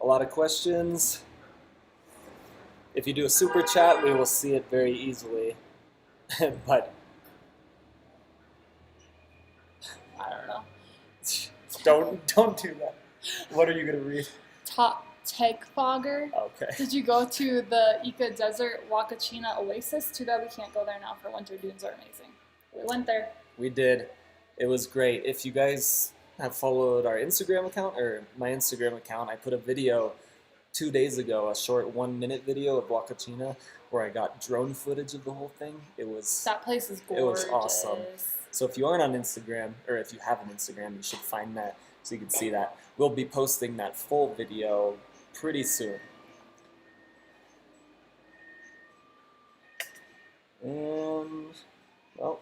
lot of questions. If you do a super chat, we will see it very easily. But I don't know. Don't do that. What are you gonna read? Top Teg Fogger. Okay. Did you go to the Ica Desert Wakachina Oasis? Too bad we can't go there now for winter. Dunes are amazing. We went there. We did. It was great. If you guys have followed our Instagram account, or my Instagram account, I put a video 2 days ago, a short 1-minute video of Wakachina, where I got drone footage of the whole thing. That place is gorgeous. It was awesome. So if you aren't on Instagram, or if you have an Instagram, you should find that so you can see that. We'll be posting that full video pretty soon. And, well,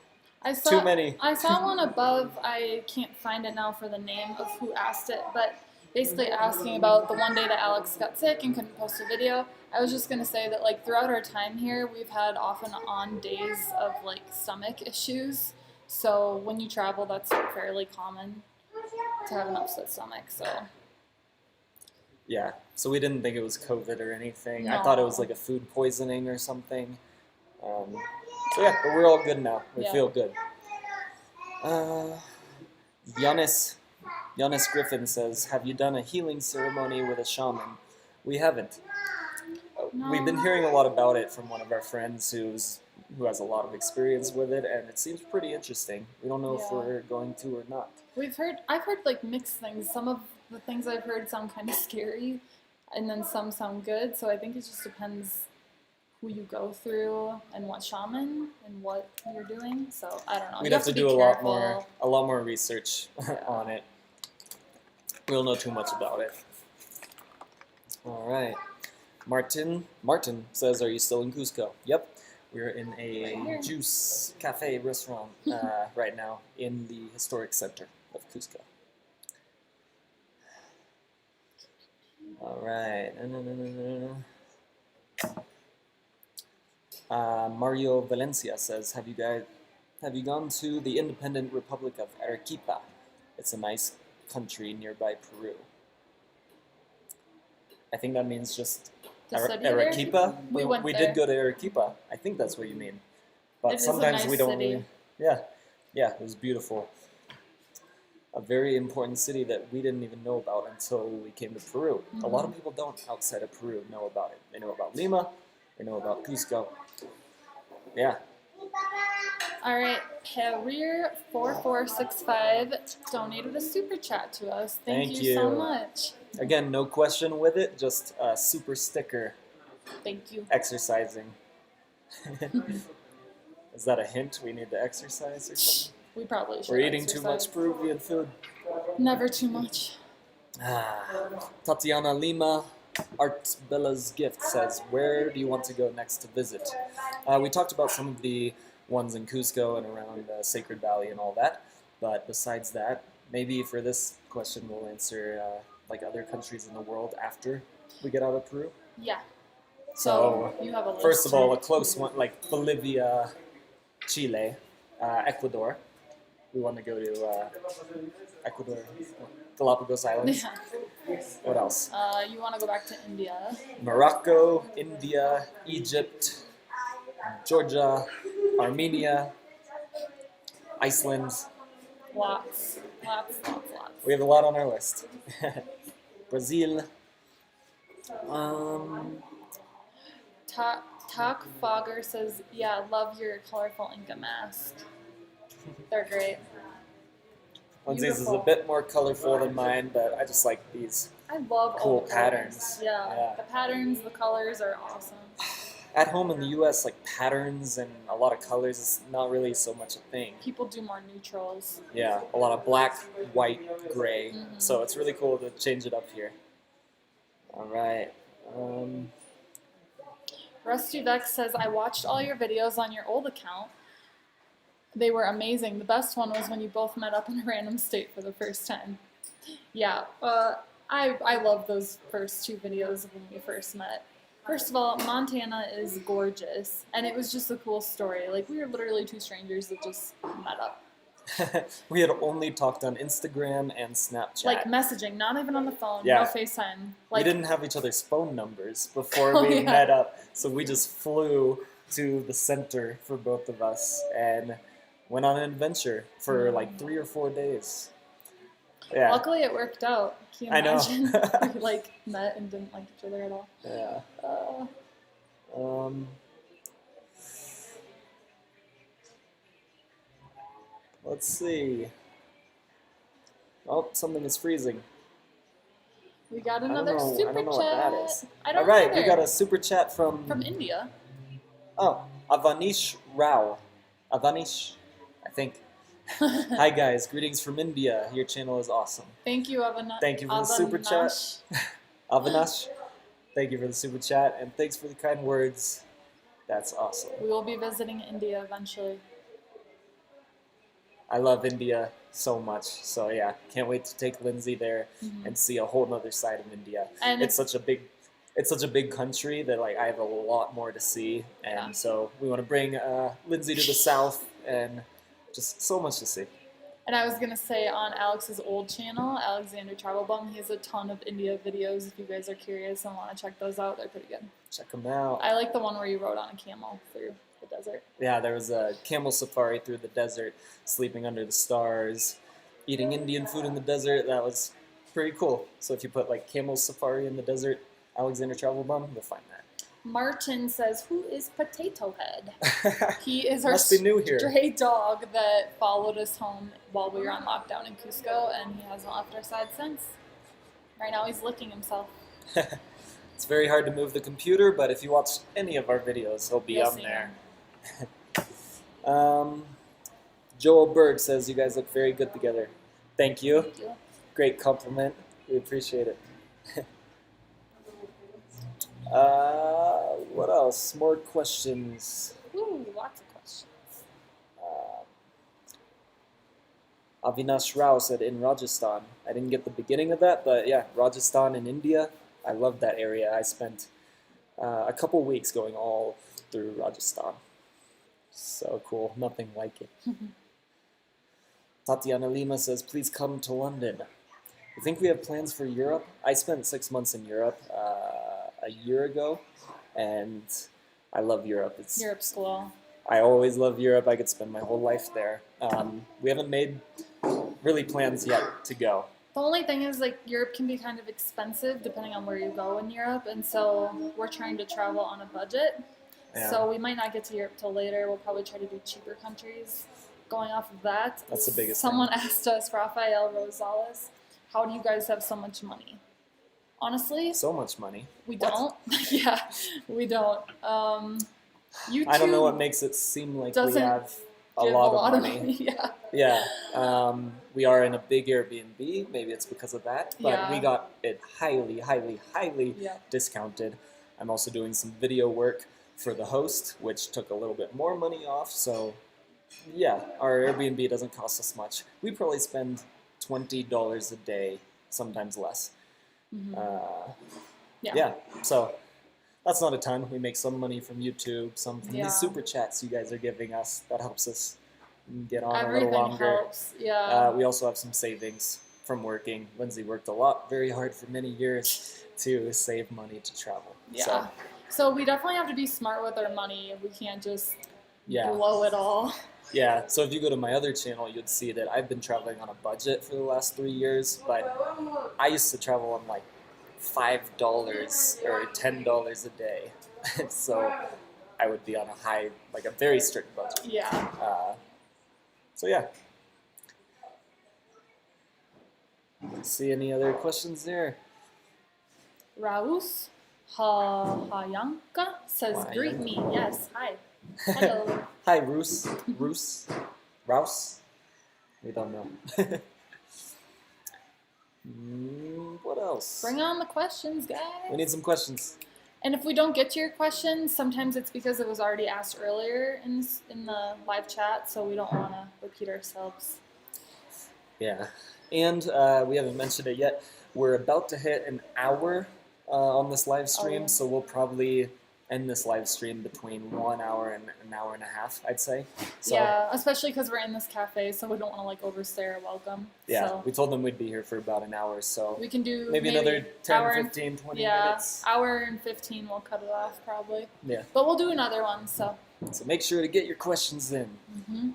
too many. I saw one above. I can't find it now for the name of who asked it, but basically asking about the one day that Alex got sick and couldn't post a video. I was just going to say that, like, throughout our time here, we've had off and on days of, like, stomach issues. So when you travel, that's fairly common to have an upset stomach, so. Yeah, so we didn't think it was COVID or anything. No. I thought it was like a food poisoning or something. So yeah, but we're all good now. We feel good. Uh, Giannis Griffin says, "Have you done a healing ceremony with a shaman?" We haven't. We've been No. hearing a lot about it from one of our friends who has a lot of experience with it, and it seems pretty interesting. We don't know if Yeah. we're going to or not. I've heard like mixed things. Some of the things I've heard sound kind of scary, and then some sound good. So I think it just depends who you go through and what shaman and what you're doing. So I don't know. We'd You have to be do careful. a lot more research on it. We don't know too much about it. All right. Martin says, "Are you still in Cusco?" Yep. We're in a juice cafe restaurant right now in the historic center of Cusco. All right. Mario Valencia says, have you gone to the independent Republic of Arequipa? It's a nice country nearby Peru." I think that means just The city of Arequipa. We went we there. did go to Arequipa. I think that's what you mean. But It is a sometimes nice we don't city. really. Yeah, it was beautiful. A very important city that we didn't even know about until we came to Peru. A lot of people don't outside of Peru know about it. They know about Lima. They know about Cusco. Yeah. All right, Pereer4465 donated a super chat to us. Thank you so you. much. Again, no question with it, just a super sticker Thank you. exercising. Is that a hint? We need to exercise or something? We probably should. We're eating exercise. too much Peruvian food. Never too much. Tatiana Lima, Art Bella's Gift says, "Where do you want to go next to visit?" We talked about some of the ones in Cusco and around Sacred Valley and all that, but besides that, maybe for this question we'll answer like other countries in the world after we get out of Peru. Yeah. So, you have a list. first of all, a close one like Bolivia, Chile, Ecuador. We want to go to Ecuador, Galapagos Islands. Yeah. What else? You want to go back to India? Morocco, India, Egypt, Georgia, Armenia, Iceland. Lots. We have a lot on our list. Brazil. Talk Fogger says, "Yeah, love your colorful Inca mask. They're great." Lindsay's is a bit more colorful than mine, but I just like these. I love Cool all the colors. patterns. Yeah, the patterns, the colors are awesome. At home in the U.S., like patterns and a lot of colors is not really so much a thing. People do more neutrals. Yeah, a lot of black, white, gray. So it's really cool to change it up here. All right. Rusty Vex says, "I watched all your videos on your old account. They were amazing. The best one was when you both met up in a random state for the first time." Yeah, I love those first two videos of when we first met. First of all, Montana is gorgeous, and it was just a cool story. Like, we were literally two strangers that just met up. We had only talked on Instagram and Snapchat. Like, messaging, not even on the phone, Yeah. no FaceTime. Like, we didn't have each other's phone numbers before Oh, we yeah. met up, so we just flew to the center for both of us and went on an adventure for like 3 or 4 days. Yeah. Luckily, it worked out. Can you I know. imagine? We, like, met and didn't like each other at all. Yeah. Let's see. Oh, something is freezing. We got I another don't super know chat. what that is. I don't All right, either. we got a super chat from India. Oh, Avanish Rao. Avanish, I think. Hi guys, greetings from India. Your channel is awesome. Thank you, Avanash. Thank you for the super chat. Avanash, thank you for the super chat, and thanks for the kind words. That's awesome. We will be visiting India eventually. I love India so much. So yeah, can't wait to take Lindsay there and see a whole other side of India. And it's such a big country that like I have a lot more to see, and so we want to bring Lindsay to the south, and just so much to see. And I was gonna say, on Alex's old channel, Alexander Travelbum, he has a ton of India videos. If you guys are curious and want to check those out, they're pretty good. Check them out. I like the one where you rode on a camel through the desert. Yeah, there was a camel safari through the desert, sleeping under the stars, eating Indian food in the desert. That was pretty cool. So if you put like camel safari in the desert, Alexander Travelbum, you'll find that. Martin says, "Who is Potato Head?" He is our Must be new here. stray dog that followed us home while we were on lockdown in Cusco, and he hasn't left our side since. Right now, he's licking himself. It's very hard to move the computer, but if you watch any of our videos, he'll be You'll on see there. him. Joel Berg says you guys look very good together. Thank you. Thank you. Great compliment. We appreciate it. What else? More questions. Ooh, lots of questions. Avinash Rao said in Rajasthan. I didn't get the beginning of that, but yeah, Rajasthan in India. I love that area. I spent a couple weeks going all through Rajasthan. So cool. Nothing like it. Tatiana Lima says, please come to London. I think we have plans for Europe. I spent 6 months in Europe a year ago, and I love Europe. Europe's cool. I always love Europe. I could spend my whole life there. We haven't made really plans yet to go. The only thing is, like, Europe can be kind of expensive depending on where you go in Europe, and so we're trying to travel on a budget. Yeah. So we might not get to Europe till later. We'll probably try to do cheaper countries. Going off of that, That's the biggest someone thing. asked us, Rafael Rosales, how do you guys have so much money? Honestly, So much money. we What? don't. Yeah, we don't. YouTube I don't know what makes it seem like we doesn't have a give lot of money. Yeah. Yeah, we are in a big Airbnb. Maybe it's because of that, but Yeah. we got it highly, highly, highly Yeah. discounted. I'm also doing some video work for the host, which took a little bit more money off. So, yeah, our Airbnb doesn't cost us much. We probably spend $20 a day, sometimes less. Mhm. Yeah. Yeah. So that's not a ton. We make some money from YouTube, some from Yeah. these super chats you guys are giving us. That helps us get on a Everything little longer. helps. Yeah. We also have some savings from working. Lindsay worked a lot, very hard for many years to save money to travel. Yeah. So we definitely have to be smart with our money. We can't just Yeah. blow it all. Yeah, so if you go to my other channel, you'd see that I've been traveling on a budget for the last 3 years, but I used to travel on like $5 or $10 a day. So I would be on a very strict budget. Yeah. So yeah. See any other questions there? Raus Hayanka says, greet me. Yes, hi. Hello. Hi, Roos. Rouse? We don't know. What else? Bring on the questions, guys. We need some questions. And if we don't get to your question, sometimes it's because it was already asked earlier in the live chat, so we don't want to repeat ourselves. Yeah. And we haven't mentioned it yet. We're about to hit an hour on this live stream, Oh. so we'll probably end this live stream between 1 hour and an hour and a half, I'd say. So, Yeah, especially because we're in this cafe, so we don't want to like overstay our welcome. yeah, So we told them we'd be here for about an hour, so we can do maybe another 10, hour and- 15, 20 yeah, minutes. hour and 15. We'll cut it off probably. Yeah. But we'll do another one. So. So make sure to get your questions in. Mm-hmm.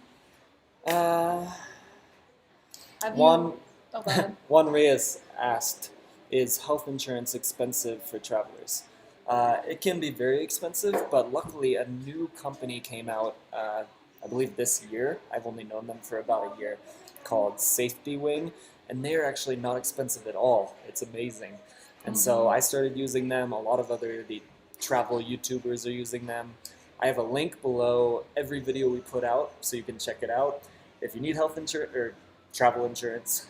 Have Juan, you? Oh, go ahead. Juan Reyes asked, is health insurance expensive for travelers? It can be very expensive, but luckily a new company came out, I believe this year. I've only known them for about a year, called Safety Wing, and they're actually not expensive at all. It's amazing. And so I started using them. A lot of the travel YouTubers are using them. I have a link below every video we put out, so you can check it out. If you need health insurance or travel insurance,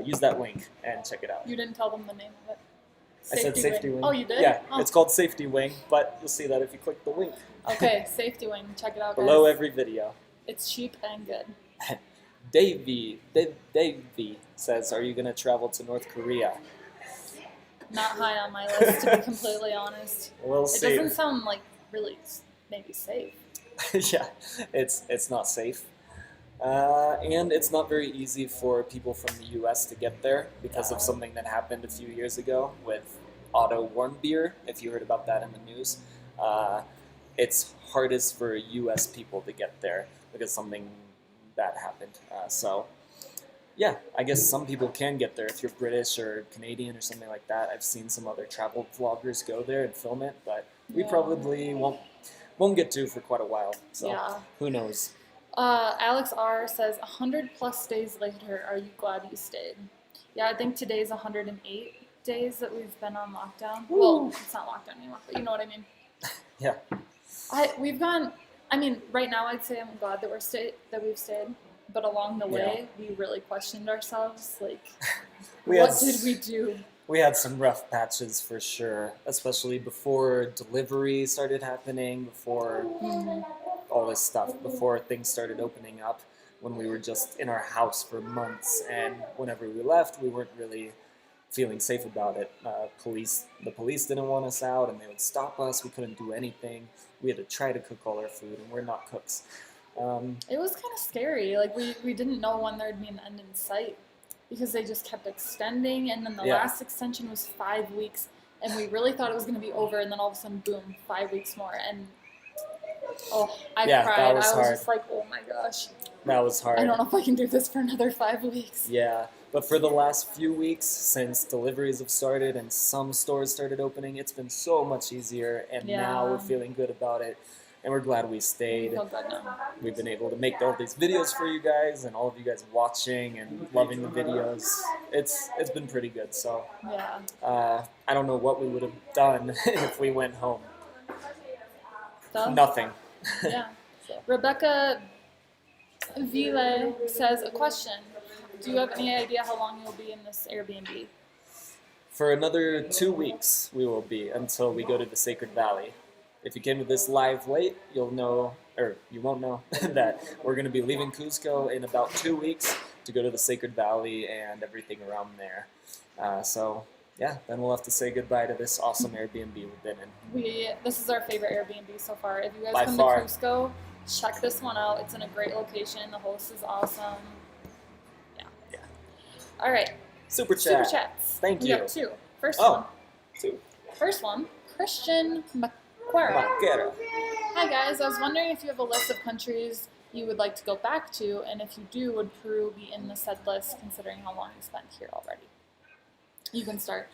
use that link and check it out. You didn't tell them the name of it. I said Safety Wing. Oh, you did? Yeah, Oh. it's called Safety Wing, but you'll see that if you click the link Okay, Safety Wing. Check it out, guys. below every video. It's cheap and good. Davey says, are you going to travel to North Korea? Not high on my list, to be completely honest. We'll It see. doesn't sound like really maybe safe. Yeah, it's not safe. And it's not very easy for people from the U.S. to get there because of something that happened a few years ago with Otto Warmbier, if you heard about that in the news. it's hardest for U.S. people to get there because something bad happened. So, yeah, I guess some people can get there if you're British or Canadian or something like that. I've seen some other travel vloggers go there and film it, but we probably won't get to for quite a while. So who knows? Alex R says 100+ days later, are you glad you stayed? Yeah, I think today's 108 days that we've been on lockdown. Woo. Well, it's not lockdown anymore, but you know what I mean. Yeah. We've gone. I mean, right now I'd say I'm glad that we've stayed, but along the way we really questioned ourselves. Like, what did we do? We had some rough patches for sure, especially before delivery started happening, before all this stuff, before things started opening up, when we were just in our house for months, and whenever we left, we weren't really feeling safe about it. The police didn't want us out, and they would stop us. We couldn't do anything. We had to try to cook all our food, and we're not cooks. It was kind of scary. Like, we didn't know when there'd be an end in sight, because they just kept extending, and then the last extension was 5 weeks, and we really thought it was going to be over, and then all of a sudden, boom, 5 weeks more, and I cried. That was hard. Just like, oh my gosh. That was hard. I don't know if I can do this for another 5 weeks. Yeah, but for the last few weeks, since deliveries have started and some stores started opening, it's been so much easier, and now we're feeling good about it, and we're glad we stayed. We feel good now. We've been able to make all these videos for you guys, and all of you guys watching and loving the videos. It's been pretty good, so I don't know what we would have done if we went home. Nothing. Yeah. Rebecca Ville says, a question. Do you have any idea how long you'll be in this Airbnb? For another 2 weeks, we will be until we go to the Sacred Valley. If you came to this live late, you'll know, or you won't know, that we're going to be leaving Cusco in about 2 weeks to go to the Sacred Valley and everything around there. Then we'll have to say goodbye to this awesome Airbnb we've been in. This is our favorite Airbnb so far. If you guys come to Cusco, check this one out. It's in a great location. The host is awesome. Yeah. All right. Super chats. Thank you. We got two. First one, Christian Maquera. Hi guys, I was wondering if you have a list of countries you would like to go back to, and if you do, would Peru be in the said list considering how long you spent here already? You can start.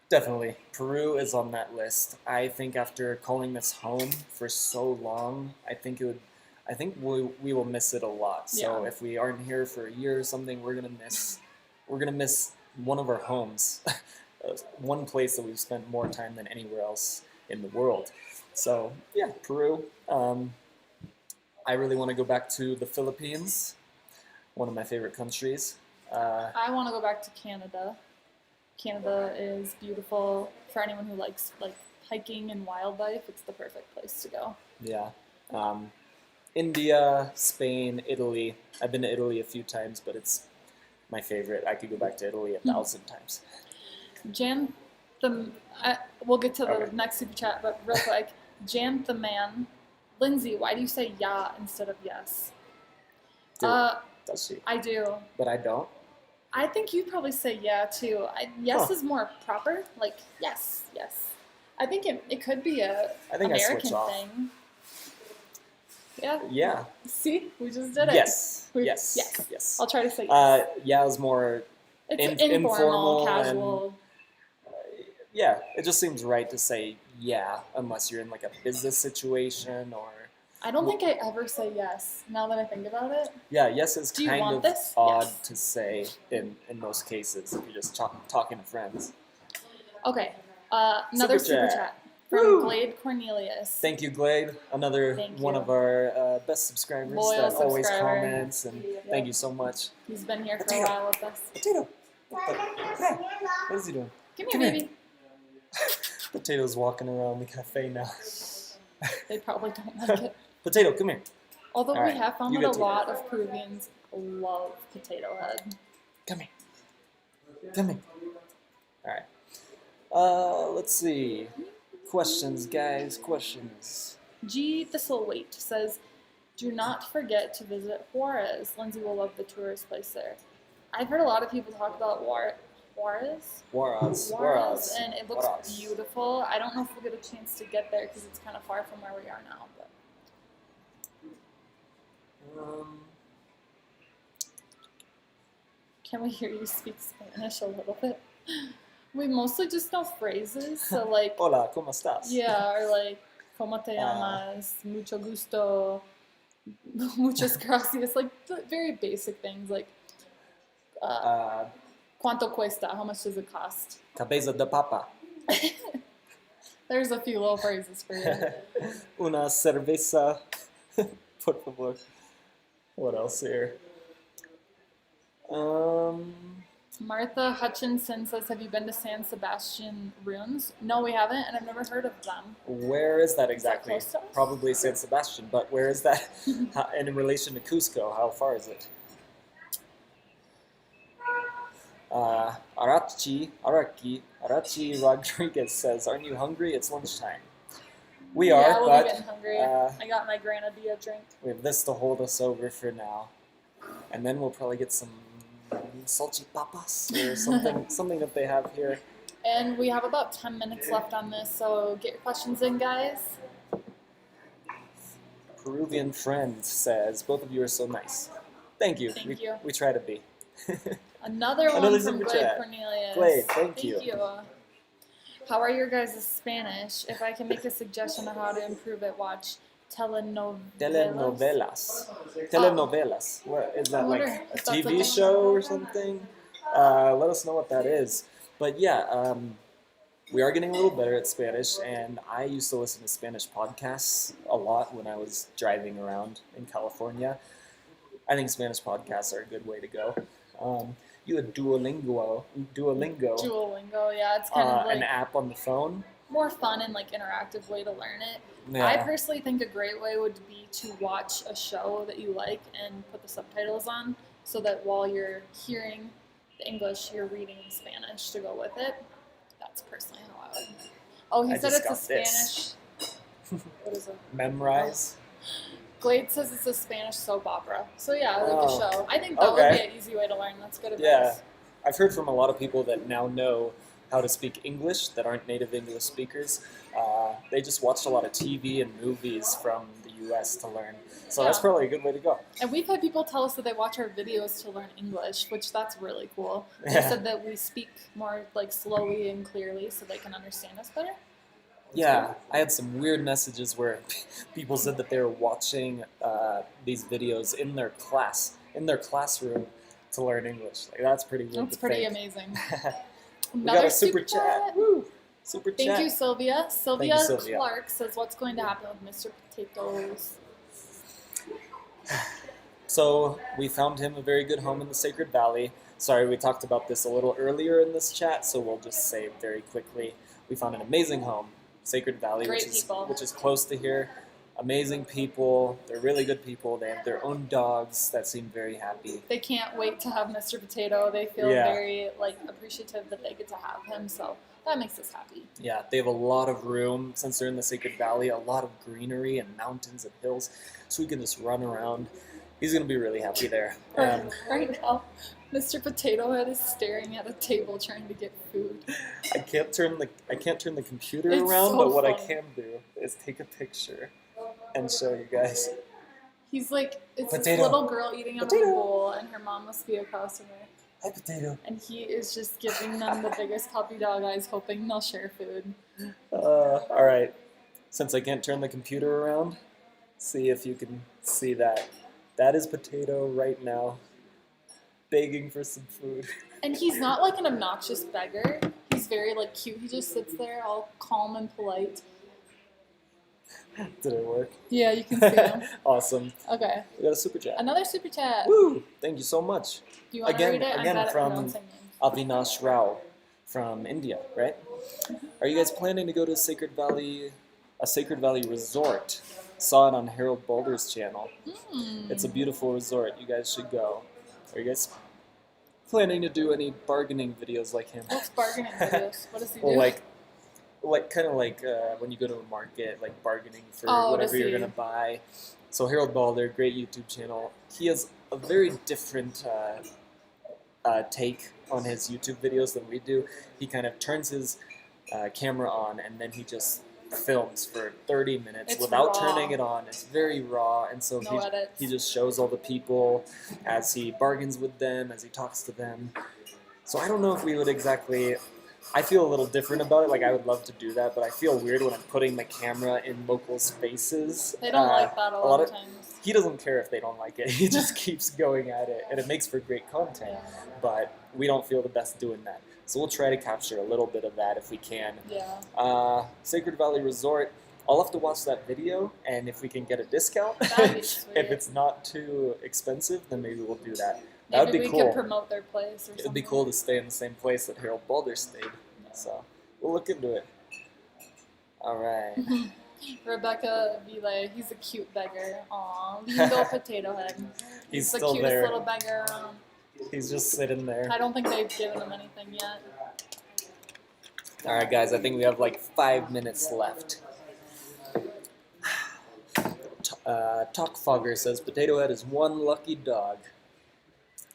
Definitely. Peru is on that list. I think after calling this home for so long, I think we will miss it a lot. So if we aren't here for a year or something, we're gonna miss one of our homes. One place that we've spent more time than anywhere else in the world. So yeah, Peru. I really want to go back to the Philippines, one of my favorite countries. I want to go back to Canada. Canada is beautiful. For anyone who likes hiking and wildlife, it's the perfect place to go. Yeah. India, Spain, Italy. I've been to Italy a few times, but it's my favorite. I could go back to Italy 1,000 times. We'll get to the next super chat, but real quick, Jan the Man. Lindsay, why do you say yeah instead of yes? Does she? I do. But I don't? I think you'd probably say yeah, too. Yes is more proper. Like, yes. I think it could be a American thing. Yeah? Yeah. See? We just did it. Yes. I'll try to say yes. Yeah is more informal, casual. Yeah, it just seems right to say yeah, unless you're in like a business situation or... I don't think I ever say yes, now that I think about it. Yeah, yes is kind of this? odd to say in most cases if you're just talking to friends. Okay, another super chat from Glade Cornelius. Thank you, Glade. Another one of our best subscribers that always comments, and thank you so much. He's been here for a while with us. Potato! Hey, what is he doing? Come here, baby. Potato's walking around the cafe now. They probably don't like it. Potato, come here. Although we have found that a lot of Peruvians love Potato Head. Come here. Alright. Let's see. Questions, guys. Questions. G. Thistleweight says, do not forget to visit Juarez. Lindsay will love the tourist place there. I've heard a lot of people talk about Juarez, and it looks Juarez. beautiful. I don't know if we'll get a chance to get there because it's kind of far from where we are now. But can we hear you speak Spanish a little bit? We mostly just know phrases, so like Hola, ¿cómo estás? Yeah, or like ¿Cómo te llamas? Mucho gusto. Muchas gracias. Like very basic things like ¿Cuánto cuesta? How much does it cost? Cabeza de papa. There's a few little phrases for you. Una cerveza. Por favor. What else here? Martha Hutchinson says, have you been to San Sebastian ruins? No, we haven't, and I've never heard of them. Where is that exactly? Is that close to us? Probably San Sebastian, but where is that? And in relation to Cusco, how far is it? Arachi Rodriguez says, aren't you hungry? It's lunchtime. We are, yeah, we'll but be getting hungry. I got my granadilla drink. we have this to hold us over for now. And then we'll probably get some salchipapas or something that they have here. And we have about 10 minutes left on this, so get your questions in, guys. Peruvian friend says, both of you are so nice. Thank you. Thank you. We try to be. Another one Another from super Glade chat. Cornelius. Glade, thank you. How are your guys' Spanish? If I can make a suggestion on how to improve it, watch telenovelas. Telenovelas. What is that, I like wonder a if that's TV a- show or something? Let us know what that is. But yeah, we are getting a little better at Spanish, and I used to listen to Spanish podcasts a lot when I was driving around in California. I think Spanish podcasts are a good way to go. You had Duolingo, Yeah, it's kind of like an app on the phone. more fun and like interactive way to learn it. Yeah. I personally think a great way would be to watch a show that you like and put the subtitles on, so that while you're hearing the English, you're reading Spanish to go with it. That's personally how I would. Oh, he I said just it's a got this. Spanish. What is it? Memorize. Glade says it's a Spanish soap opera. So yeah, like Oh. a show. I think that would Okay. be an easy way to learn. That's good advice. Yeah. I've heard from a lot of people that now know how to speak English that aren't native English speakers. They just watched a lot of TV and movies from the U.S. to learn. So that's Yeah. probably a good way to go. And we've had people tell us that they watch our videos to learn English, which that's really cool. They Yeah. said that we speak more like slowly and clearly so they can understand us better. Yeah, I had some weird messages where people said that they were watching these videos in their classroom to learn English. Like, that's pretty weird. That's to pretty think. amazing. We Another got a super chat. Woo! Super chat. Thank you, Sylvia. Sylvia Sylvia. Clark says, what's going to happen with Mr. Potatoes? So we found him a very good home in the Sacred Valley. Sorry, we talked about this a little earlier in this chat, so we'll just say very quickly. We found an amazing home, Sacred Valley, Great which people. is close to here. Amazing people. They're really good people. They have their own dogs that seem very happy. They can't wait to have Mr. Potato. They feel Yeah. very appreciative that they get to have him, so that makes us happy. Yeah, they have a lot of room since they're in the Sacred Valley, a lot of greenery and mountains and hills, so we can just run around. He's gonna be really happy there. Right now, Mr. Potato Head is staring at a table trying to get food. I can't turn the computer It's around, so but what I funny. can do is take a picture and show you guys. He's like, it's this Potato. little girl eating out of a Potato. bowl, and her mom must be across from her. Hi, Potato. And he is just giving them the biggest puppy dog eyes, hoping they'll share food. All right. Since I can't turn the computer around, see if you can see that. That is Potato right now, begging for some food. And he's not like an obnoxious beggar. He's very cute. He just sits there all calm and polite. Did it work? Yeah, you can see him. Awesome. Okay. We got a super chat. Another super chat. Woo! Thank you so much. Do you want to read it? I'm Again bad at from pronouncing names. Avinash Rao from India, right? Are you guys planning to go to a Sacred Valley resort? Saw it on Harold Boulder's channel. It's a beautiful resort. You guys should go. Are you guys planning to do any bargaining videos like him? What's bargaining videos? What does he do? Well, kind of like when you go to a market, like bargaining for Oh, whatever you're does he? gonna buy. So Harold Balder, great YouTube channel. He has a very different take on his YouTube videos than we do. He kind of turns his camera on and then he just films for 30 minutes It's without raw. turning it on. It's very raw, and so No edits. he just shows all the people as he bargains with them, as he talks to them. So I don't know if we would exactly... I feel a little different about it. Like, I would love to do that, but I feel weird when I'm putting my camera in locals' faces. They don't like that a lot of times. He doesn't care if they don't like it. He just keeps going at it, and it makes for great content. Yeah. But we don't feel the best doing that. So we'll try to capture a little bit of that if we can. Yeah. Sacred Valley Resort, I'll have to watch that video, and if we can get a discount, That'd be sweet. if it's not too expensive, then maybe we'll do that. That would Maybe be we cool. could promote their place or something. It'd be cool to stay in the same place that Harold Balder stayed. So we'll look into it. All right. Rebecca Vile, he's a cute beggar. Aw, lindo potato head. He's the still cutest there. little beggar around. He's just sitting there. I don't think they've given him anything yet. All right, guys. I think we have like 5 minutes left. Talkfogger says Potato Head is one lucky dog.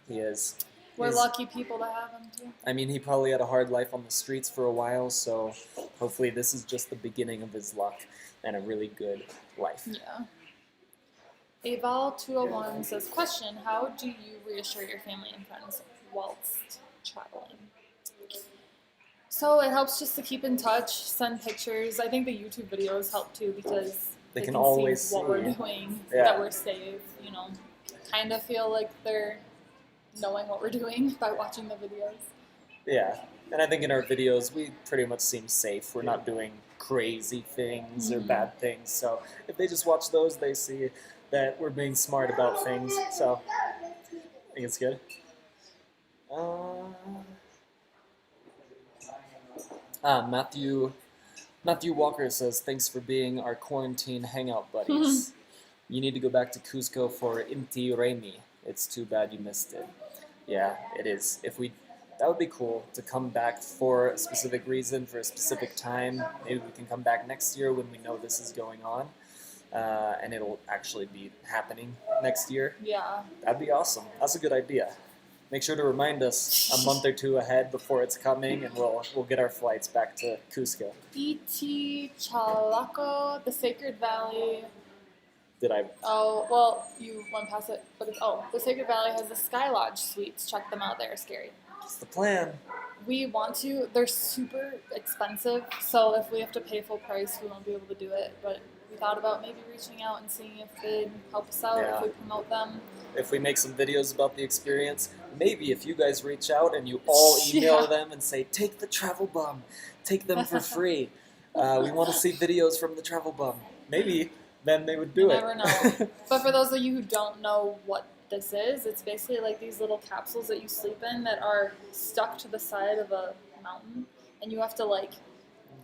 He is. We're He's- lucky people to have him too. I mean, he probably had a hard life on the streets for a while, so hopefully this is just the beginning of his luck and a really good life. Yeah. Aval201 says, question, how do you reassure your family and friends whilst traveling? So it helps just to keep in touch, send pictures. I think the YouTube videos help too because They can see always what we're see. doing, Yeah. that we're safe, kind of feel like they're knowing what we're doing by watching the videos. Yeah, and I think in our videos we pretty much seem safe. We're not doing crazy things or bad things, so if they just watch those, they see that we're being smart about things, so I think it's good. Matthew Walker says, thanks for being our quarantine hangout buddies. You need to go back to Cusco for Inti Raymi. It's too bad you missed it. Yeah, it is. That would be cool to come back for a specific reason, for a specific time. Maybe we can come back next year when we know this is going on, and it'll actually be happening next year. Yeah. That'd be awesome. That's a good idea. Make sure to remind us a month or two ahead before it's coming, and we'll get our flights back to Cusco. E.T. Chalaco, the Sacred Valley. Did I? Oh, well, you went past it, but the Sacred Valley has the Sky Lodge suites. Check them out, they're scary. It's the plan. We want to, they're super expensive, so if we have to pay full price, we won't be able to do it, but we thought about maybe reaching out and seeing if they'd help us out, Yeah. if we promote them. If we make some videos about the experience, maybe if you guys reach out and you all email Yeah. them and say, take the Travelbum, take them for free. We want to see videos from the Travelbum. Maybe then they would do You it. never know. But for those of you who don't know what this is, it's basically like these little capsules that you sleep in that are stuck to the side of a mountain, and you have to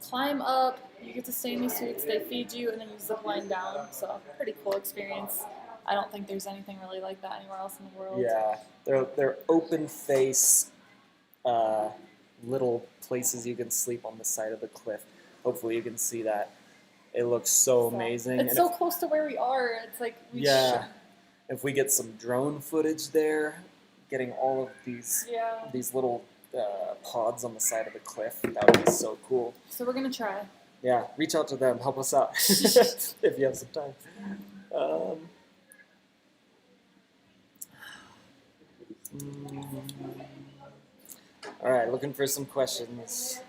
climb up. You get to stay in these suites, they feed you, and then you zip line down. So pretty cool experience. I don't think there's anything really like that anywhere else in the world. Yeah, they're open face little places you can sleep on the side of the cliff. Hopefully you can see that. It looks so amazing. It's And so close to where we are. It's like we yeah, if we get some drone footage there, getting all of these little pods on the side of the cliff, that would be so cool. So we're gonna try. Yeah, reach out to them, help us out if you have some time. All right, looking for some questions.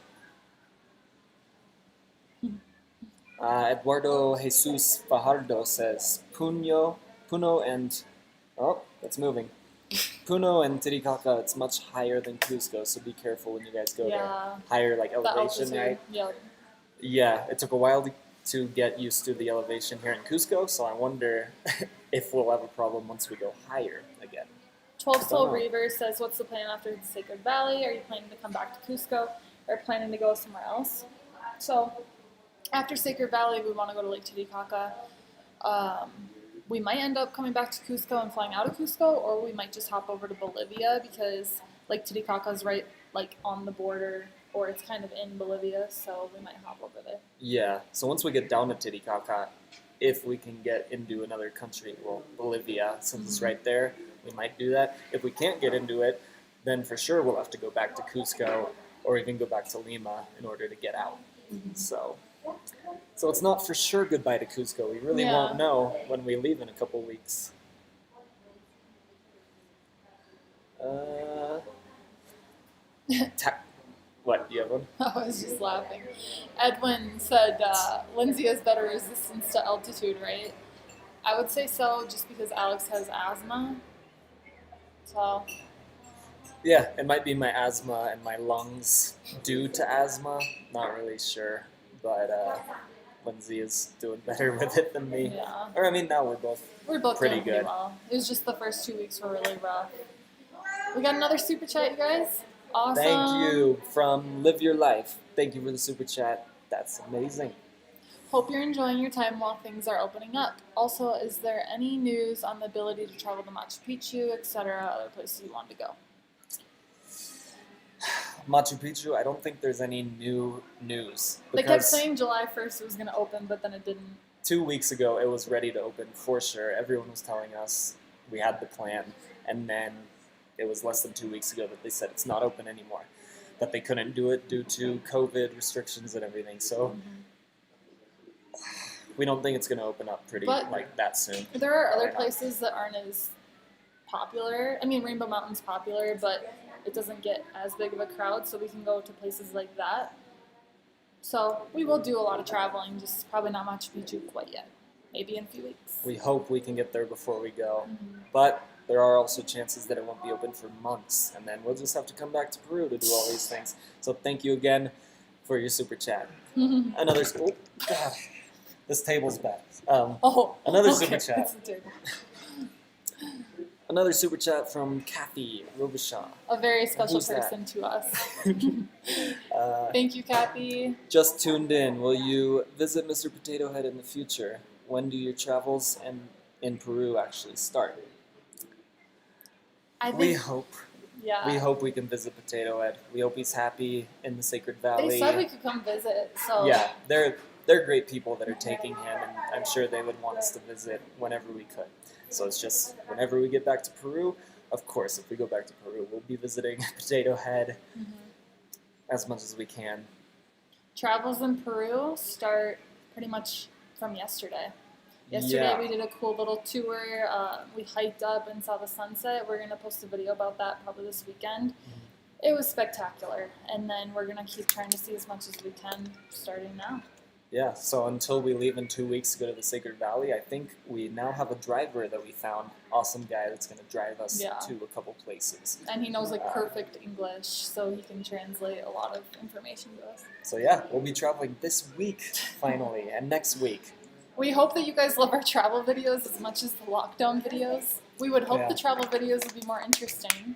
Eduardo Jesus Fajardo says, Puno and, oh, that's moving. Puno and Titicaca, it's much higher than Cusco, so be careful when you guys go there. Higher elevation, right? Yeah. Yeah, it took a while to get used to the elevation here in Cusco, so I wonder if we'll have a problem once we go higher again. 12 Soul Oh. Reaver says, what's the plan after the Sacred Valley? Are you planning to come back to Cusco or planning to go somewhere else? So after Sacred Valley, we want to go to Lake Titicaca. We might end up coming back to Cusco and flying out of Cusco, or we might just hop over to Bolivia because Lake Titicaca is right on the border, or it's kind of in Bolivia, so we might hop over there. Yeah, so once we get down to Titicaca, if we can get into another country, well, Bolivia, since it's right there, we might do that. If we can't get into it, then for sure we'll have to go back to Cusco or even go back to Lima in order to get out. So it's not for sure goodbye to Cusco. We really won't know when we leave in a couple weeks. What, do you have one? I was just laughing. Edwin said Lindsay has better resistance to altitude, right? I would say so, just because Alex has asthma. So. Yeah, it might be my asthma and my lungs due to asthma. Not really sure, but Lindsay is doing better with it than me. Yeah. Or I mean, now we're both pretty doing good. Well. It was just the first 2 weeks were really rough. We got another super chat, you guys. Awesome. Thank you from Live Your Life. Thank you for the super chat. That's amazing. Hope you're enjoying your time while things are opening up. Also, is there any news on the ability to travel to Machu Picchu, etc., other places you want to go? Machu Picchu, I don't think there's any new news. They kept saying July 1st it was going to open, but then it didn't. 2 weeks ago, it was ready to open for sure. Everyone was telling us we had the plan, and then it was less than 2 weeks ago that they said it's not open anymore, that they couldn't do it due to COVID restrictions and everything. So we don't think it's going to open up that soon. There are other places that aren't as popular. I mean, Rainbow Mountain's popular, but it doesn't get as big of a crowd, so we can go to places like that. So we will do a lot of traveling, just probably not Machu Picchu quite yet. Maybe in a few weeks. We hope we can get there before we go. But there are also chances that it won't be open for months, and then we'll just have to come back to Peru to do all these things. So thank you again for your super chat. Another God, this table's bad. Another super chat. It's the table. Another super chat from Kathy Robichaud. A very special person to us. Thank you, Kathy. Just tuned in. Will you visit Mr. Potato Head in the future? When do your travels in Peru actually start? We hope. Yeah. We hope we can visit Potato Head. We hope he's happy in the Sacred Valley. They said we could come visit, so... Yeah, they're great people that are taking him, and I'm sure they would want us to visit whenever we could. So it's just, whenever we get back to Peru, of course, if we go back to Peru, we'll be visiting Potato Head as much as we can. Travels in Peru start pretty much from yesterday. Yesterday we did a cool little tour. We hiked up and saw the sunset. We're going to post a video about that probably this weekend. It was spectacular. And then we're going to keep trying to see as much as we can starting now. Yeah, so until we leave in 2 weeks to go to the Sacred Valley, I think we now have a driver that we found. Awesome guy that's going to drive us to a couple places. And he knows perfect English, so he can translate a lot of information to us. So yeah, we'll be traveling this week, finally, and next week. We hope that you guys love our travel videos as much as the lockdown videos. We would hope the travel videos would be more interesting.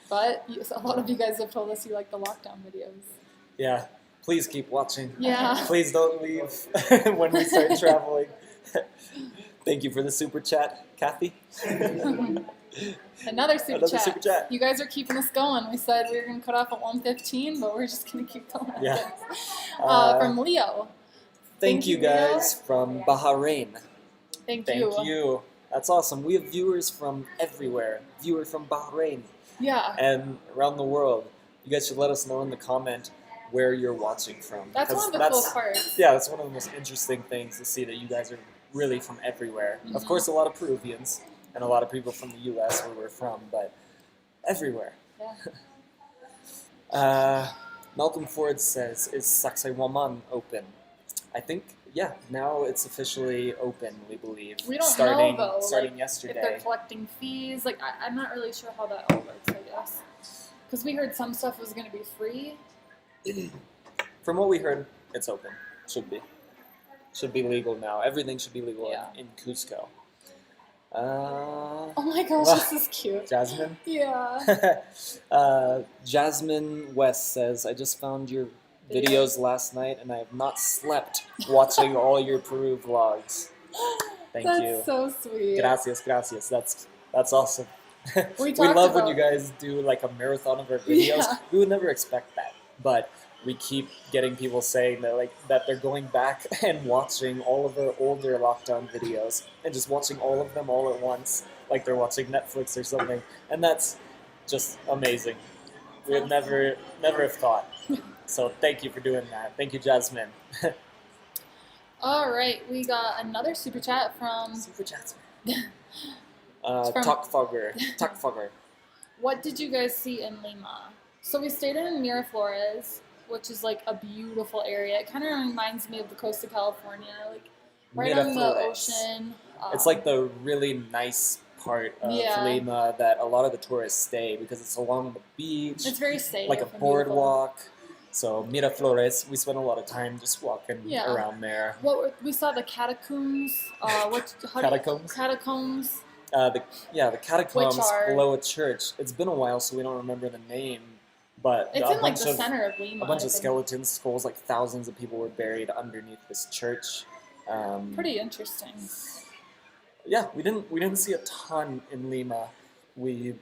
But a lot of you guys have told us you like the lockdown videos. Yeah. Please keep watching. Yeah. Please don't leave when we start traveling. Thank you for the super chat, Kathy. Another super chat. You guys are keeping us going. We said we were going to cut off at 1:15, but we're just going to keep going. Yeah. From Leo. Thank you guys from Bahrain. Thank you. That's awesome. We have viewers from everywhere. Viewer from Bahrain. Yeah. And around the world. You guys should let us know in the comment where you're watching from. That's one of the cool parts. Yeah, that's one of the most interesting things to see, that you guys are really from everywhere. Of course, a lot of Peruvians and a lot of people from the U.S. where we're from, but everywhere. Yeah. Malcolm Ford says, is Sacsayhuaman open? I think, now it's officially open, we believe. We don't know, though. Starting yesterday. If they're collecting fees. I'm not really sure how that all works, I guess. Because we heard some stuff was going to be free. From what we heard, it's open. Should be. Should be legal now. Everything should be legal in Cusco. Oh my gosh, this is cute. Jasmine? Yeah. Jasmine West says, I just found your videos last night and I have not slept watching all your Peru vlogs. Thank you. That's so sweet. Gracias. That's awesome. We love when you guys do like a marathon of our videos. Yeah. We would never expect that, but we keep getting people saying that they're going back and watching all of our older lockdown videos and just watching all of them all at once, like they're watching Netflix or something. And that's just amazing. We would never have thought. So thank you for doing that. Thank you, Jasmine. All right, we got another super chat from Super Jasmine. from- Tuckfogger. What did you guys see in Lima? So we stayed in Miraflores, which is like a beautiful area. It kind of reminds me of the coast of California, like right on the Miraflores. ocean. It's like the really nice part of Lima that a lot of the tourists stay because it's along the beach. It's very safe. Like a and boardwalk. So Miraflores, we spent a lot of time just walking around there. We saw the catacombs. Catacombs? Catacombs. The catacombs are below a church. It's been a while, so we don't remember the name. But it's in like the center of Lima. A bunch of skeleton skulls, like thousands of people were buried underneath this church. Pretty interesting. Yeah, we didn't see a ton in Lima. We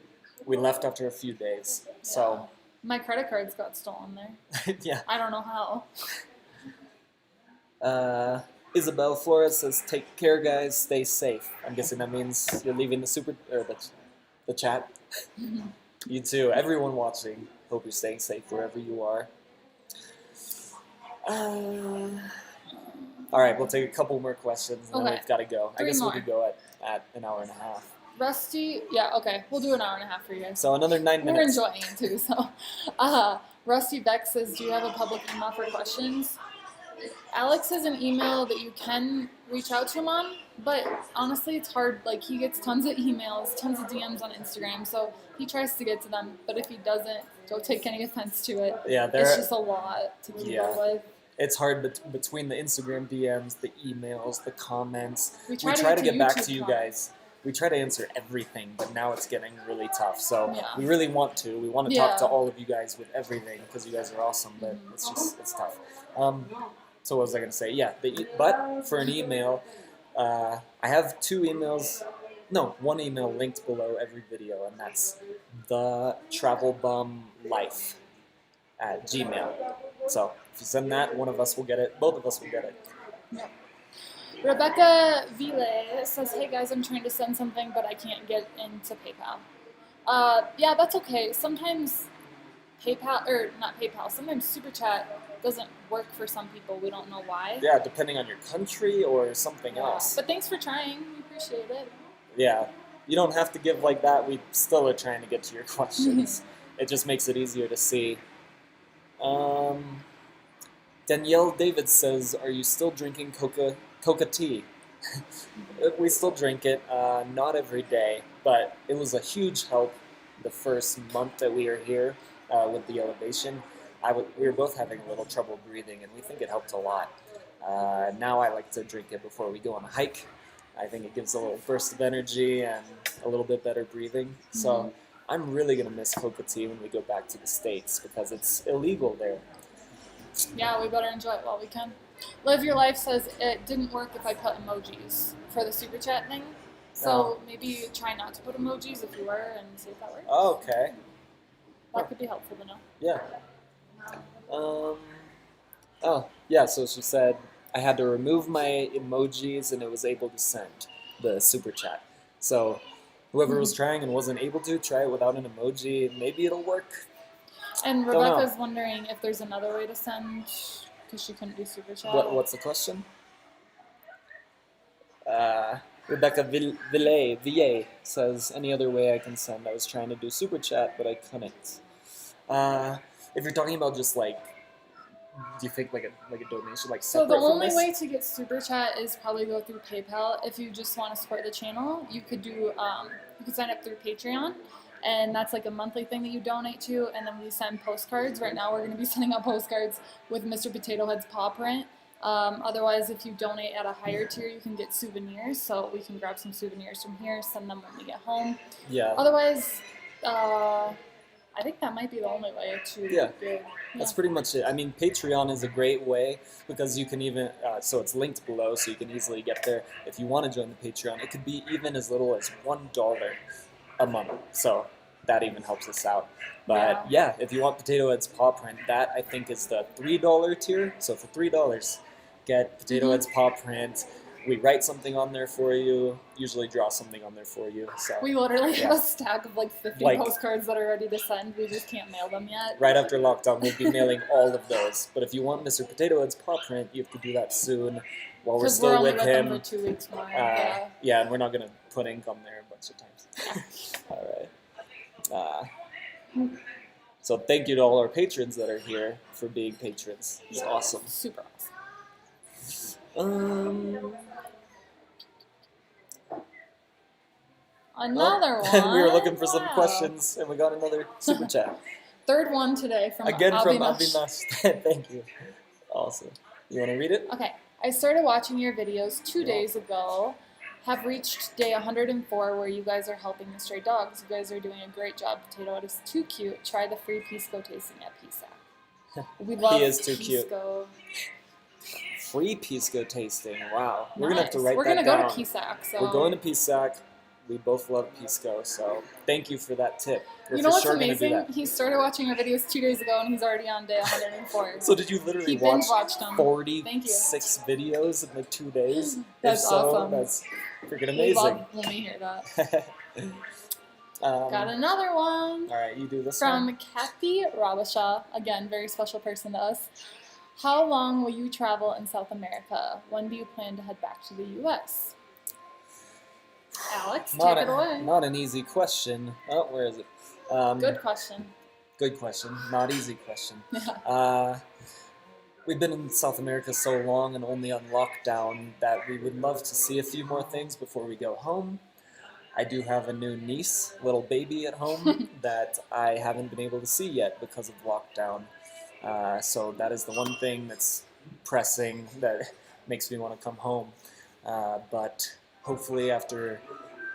left after a few days. Yeah. So my credit cards got stolen there. yeah. I don't know how. Isabel Flores says, "Take care, guys. Stay safe." I'm guessing that means you're leaving the chat. You too. Everyone watching. Hope you're staying safe wherever you are. All right, we'll take a couple more questions and then we've got to go. I guess we could go at an hour and a half. Rusty, okay, we'll do an hour and a half for you guys. So another 9 minutes. We're enjoying it too. So, Rusty Beck says, "Do you have a public email for questions?" Alex has an email that you can reach out to him on, but honestly, it's hard. Like, he gets tons of emails, tons of DMs on Instagram, so he tries to get to them. But if he doesn't, don't take any offense to it. Yeah, it's just a lot to keep up with. It's hard between the Instagram DMs, the emails, the comments. We try to get back to you guys. We try to answer everything, but now it's getting really tough. So we really want to. We want to talk to all of you guys with everything because you guys are awesome, but it's tough. So what was I going to say? Yeah, but for an email, I have one email linked below every video, and that's the travelbumlife@gmail. So if you send that, one of us will get it. Both of us will get it. Yeah. Rebecca Ville says, "Hey guys, I'm trying to send something, but I can't get into PayPal." Yeah, that's okay. Sometimes sometimes Super Chat doesn't work for some people. We don't know why. Yeah, depending on your country or something else. But thanks for trying. We appreciate it. Yeah, you don't have to give like that. We still are trying to get to your questions. It just makes it easier to see. Danielle David says, "Are you still drinking coca tea?" We still drink it, not every day, but it was a huge help the first month that we were here with the elevation. We were both having a little trouble breathing, and we think it helped a lot. Now I like to drink it before we go on a hike. I think it gives a little burst of energy and a little bit better breathing. So I'm really going to miss coca tea when we go back to the States because it's illegal there. Yeah, we better enjoy it while we can. Live Your Life says, "It didn't work if I put emojis for the Super Chat thing. So maybe try not to put emojis if you were and see if that works." Oh, okay. That could be helpful to know. Yeah. So she said I had to remove my emojis and it was able to send the Super Chat. So whoever was trying and wasn't able to, try it without an emoji. Maybe it'll work. And Rebecca's wondering if there's another way to send because she couldn't do Super Chat. What's the question? Rebecca Ville says, "Any other way I can send? I was trying to do Super Chat, but I couldn't." If you're talking about just like, do you think like a donation, like separate So the only from this? way to get Super Chat is probably go through PayPal. If you just want to support the channel, you could do you could sign up through Patreon, and that's like a monthly thing that you donate to, and then we send postcards. Right now we're going to be sending out postcards with Mr. Potato Head's paw print. Otherwise, if you donate at a higher tier, you can get souvenirs. So we can grab some souvenirs from here, send them when we get home. Yeah. Otherwise, I think that might be the only way to get. That's pretty much it. I mean, Patreon is a great way because you can even, so it's linked below, so you can easily get there. If you want to join the Patreon, it could be even as little as $1 a month. So that even helps us out. But yeah, if you want Potato Head's paw print, that I think is the $3 tier. So for $3, get Potato Head's paw print. we write something on there for you, usually draw something on there for you. So We literally have Yeah. a stack of like 50 Like- postcards that are ready to send. We just can't mail them yet. right after lockdown, we'll be mailing all of those. But if you want Mr. Potato Head's paw print, you have to do that soon while we're Because still we're only with with him. them for 2 weeks more. Yeah, and we're not going to put ink on there a bunch of times. All right. So thank you to all our patrons that are here for being patrons. It's awesome. Super awesome. Another one. We were looking for some Wow. questions, and we got another super chat. Third one today from Again from Abimash. Abimash. Thank you. Awesome. You want to read it? Okay, I started watching your videos 2 days ago. Have reached day 104 where you guys are helping the stray dogs. You guys are doing a great job. Potato Head is too cute. Try the free Pisco tasting at PSAC. We love He is too cute. Pisco. Free Pisco tasting. Wow. We're going to have to write We're that gonna down. go to PSAC. So We're going to PSAC. We both love Pisco, so thank you for that tip. We're you know for what's sure gonna do amazing? that. He started watching our videos 2 days ago, and he's already on day 104. So did you literally He watch binge-watched them. 46 videos in like 2 days? That's if so, awesome. That's freaking We amazing. love when we hear that. Got another one. All right, you do this From one. Kathy Rabasha, again, very special person to us. How long will you travel in South America? When do you plan to head back to the U.S.? Alex, take it away. Not an easy question. Oh, where is it? Good question. Good question. Not easy question. Yeah. We've been in South America so long and only on lockdown that we would love to see a few more things before we go home. I do have a new niece, little baby at home that I haven't been able to see yet because of lockdown. So that is the one thing that's pressing that makes me want to come home. But hopefully after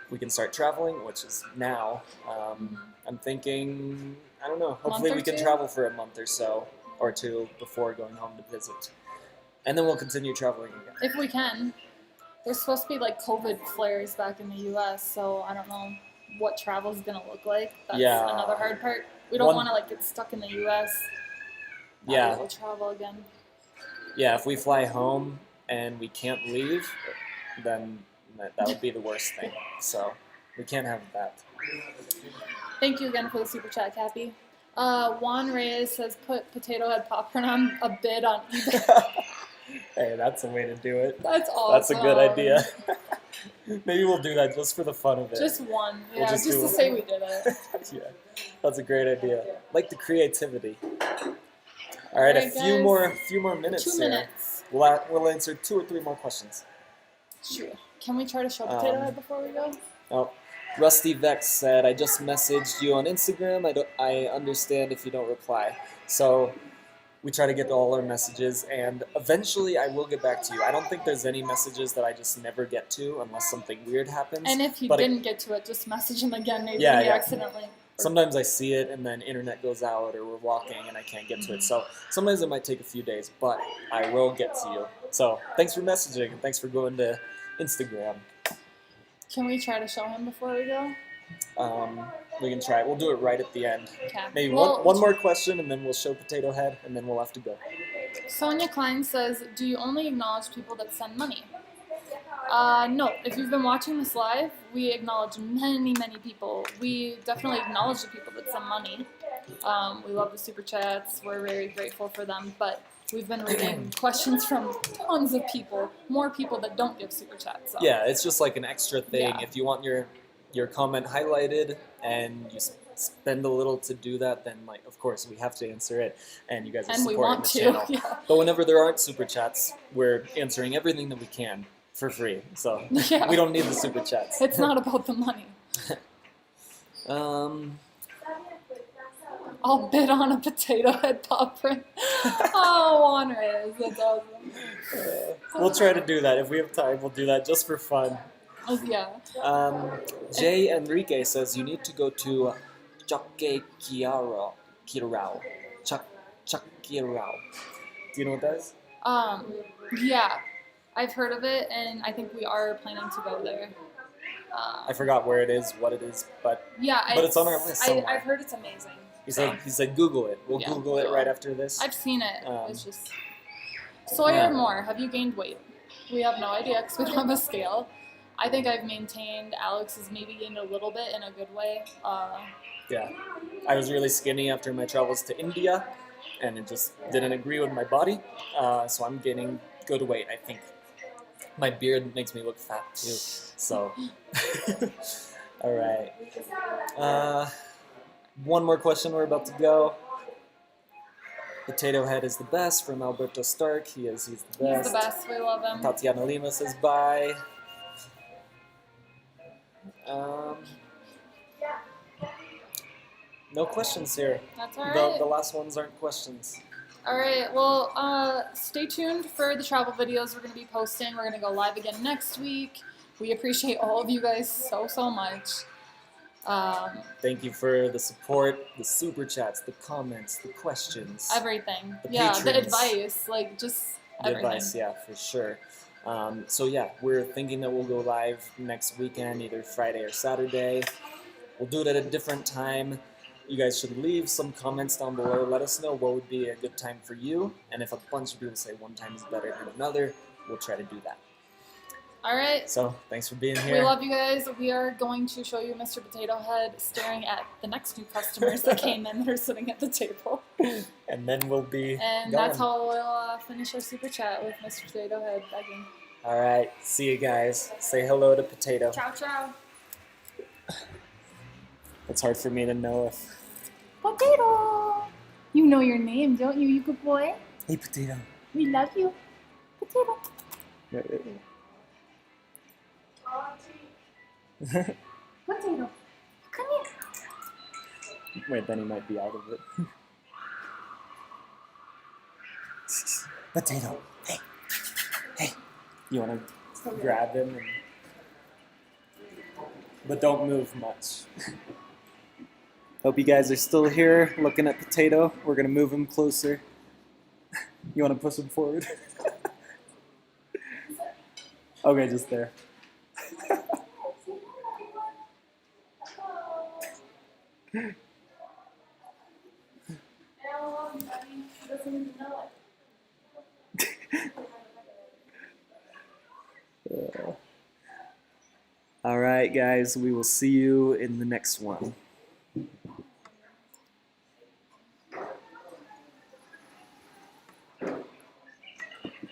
we can start traveling, which is now, I'm thinking, I don't know, hopefully we can travel for a month or so, or two, before going home to visit. And then we'll continue traveling again. If we can. There's supposed to be like COVID flares back in the U.S., so I don't know what travel's gonna look like. That's another hard part. We don't want to like get stuck in the U.S. Yeah. We'll travel again. Yeah, if we fly home and we can't leave, then that would be the worst thing. So we can't have that. Thank you again for the super chat, Kathy. Juan Reyes says, put Potato Head popcorn on a bid on eBay. Hey, that's a way to do it. That's awesome. That's a good idea. Maybe we'll do that just for the fun of it. Just one. We'll Yeah, just just do to it. say we did it. Yeah, that's a great idea. Like the creativity. All right, Alright, a few guys. more minutes 2 here. minutes. We'll answer 2 or 3 more questions. Sure. Can we try to show Potato Head before we go? Oh, Rusty Vex said, I just messaged you on Instagram. I understand if you don't reply. So we try to get to all our messages, and eventually I will get back to you. I don't think there's any messages that I just never get to unless something weird happens. And if you But didn't get to it, just message him again. Maybe Yeah, he yeah. accidentally. sometimes I see it and then internet goes out or we're walking and I can't get to it. So sometimes it might take a few days, but I will get to you. So thanks for messaging and thanks for going to Instagram. Can we try to show him before we go? We can try it. We'll do it right at the end. Okay. Maybe Well, one more question and then we'll show Potato Head and then we'll have to go. Sonia Klein says, do you only acknowledge people that send money? No. If you've been watching this live, we acknowledge many, many people. We definitely acknowledge the people that send money. We love the super chats. We're very grateful for them. But we've been reading questions from tons of people, more people that don't give super chats. So. Yeah, it's just like an extra thing. Yeah. If you want your comment highlighted and you spend a little to do that, then like of course we have to answer it, and you guys are And we supporting want the to. channel. Yeah. But whenever there aren't super chats, we're answering everything that we can for free. So Yeah. we don't need the super chats. It's not about the money. I'll bid on a Potato Head pop print. Oh, Juan that's awesome. We'll try to do that. If we have time, we'll do that just for fun. Oh, yeah. Jay Enrique says you need to go to Chakirao. Chakirao. Do you know what that is? Yeah. I've heard of it, and I think we are planning to go there. I forgot where it is, what it is, but Yeah, it's on our list somewhere. I've heard it's amazing. he said Google it. We'll Yeah, Google it right after this. I've seen it. Um, It's just Sawyer yeah. Moore. Have you gained weight? We have no idea because we don't have a scale. I think I've maintained. Alex has maybe gained a little bit in a good way. Yeah, I was really skinny after my travels to India, and it just didn't agree with my body. So I'm gaining good weight, I think. My beard makes me look fat too. So, all right. One more question. We're about to go. Potato Head is the best from Alberto Stark. He's the best. He's the best. We love him. Tatiana Lima says bye. No questions here. That's all right. The last ones aren't questions. All right. Well, stay tuned for the travel videos we're going to be posting. We're going to go live again next week. We appreciate all of you guys so much. Thank you for the support, the super chats, the comments, the questions. Everything. The Yeah, patrons. the advice. Like, just everything. The advice, yeah, for sure. So yeah, we're thinking that we'll go live next weekend, either Friday or Saturday. We'll do it at a different time. You guys should leave some comments down below. Let us know what would be a good time for you. And if a bunch of people say one time is better than another, we'll try to do that. All right. So thanks for being here. We love you guys. We are going to show you Mr. Potato Head staring at the next few customers that came in. They're sitting at the table. And then we'll be And gone. that's how we'll finish our super chat with Mr. Potato Head begging. All right. See you guys. Say hello to Potato. Ciao, ciao. It's hard for me to know if... Potato! You know your name, don't you, you good boy? Hey, Potato. We love you. Potato. Potato. Come here. Wait, then he might be out of it. Potato. Hey. Hey. You want to grab him? But don't move much. Hope you guys are still here looking at Potato. We're going to move him closer. You want to push him forward? Okay, just there. All right, guys, we will see you in the next one.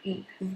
Mm-mm.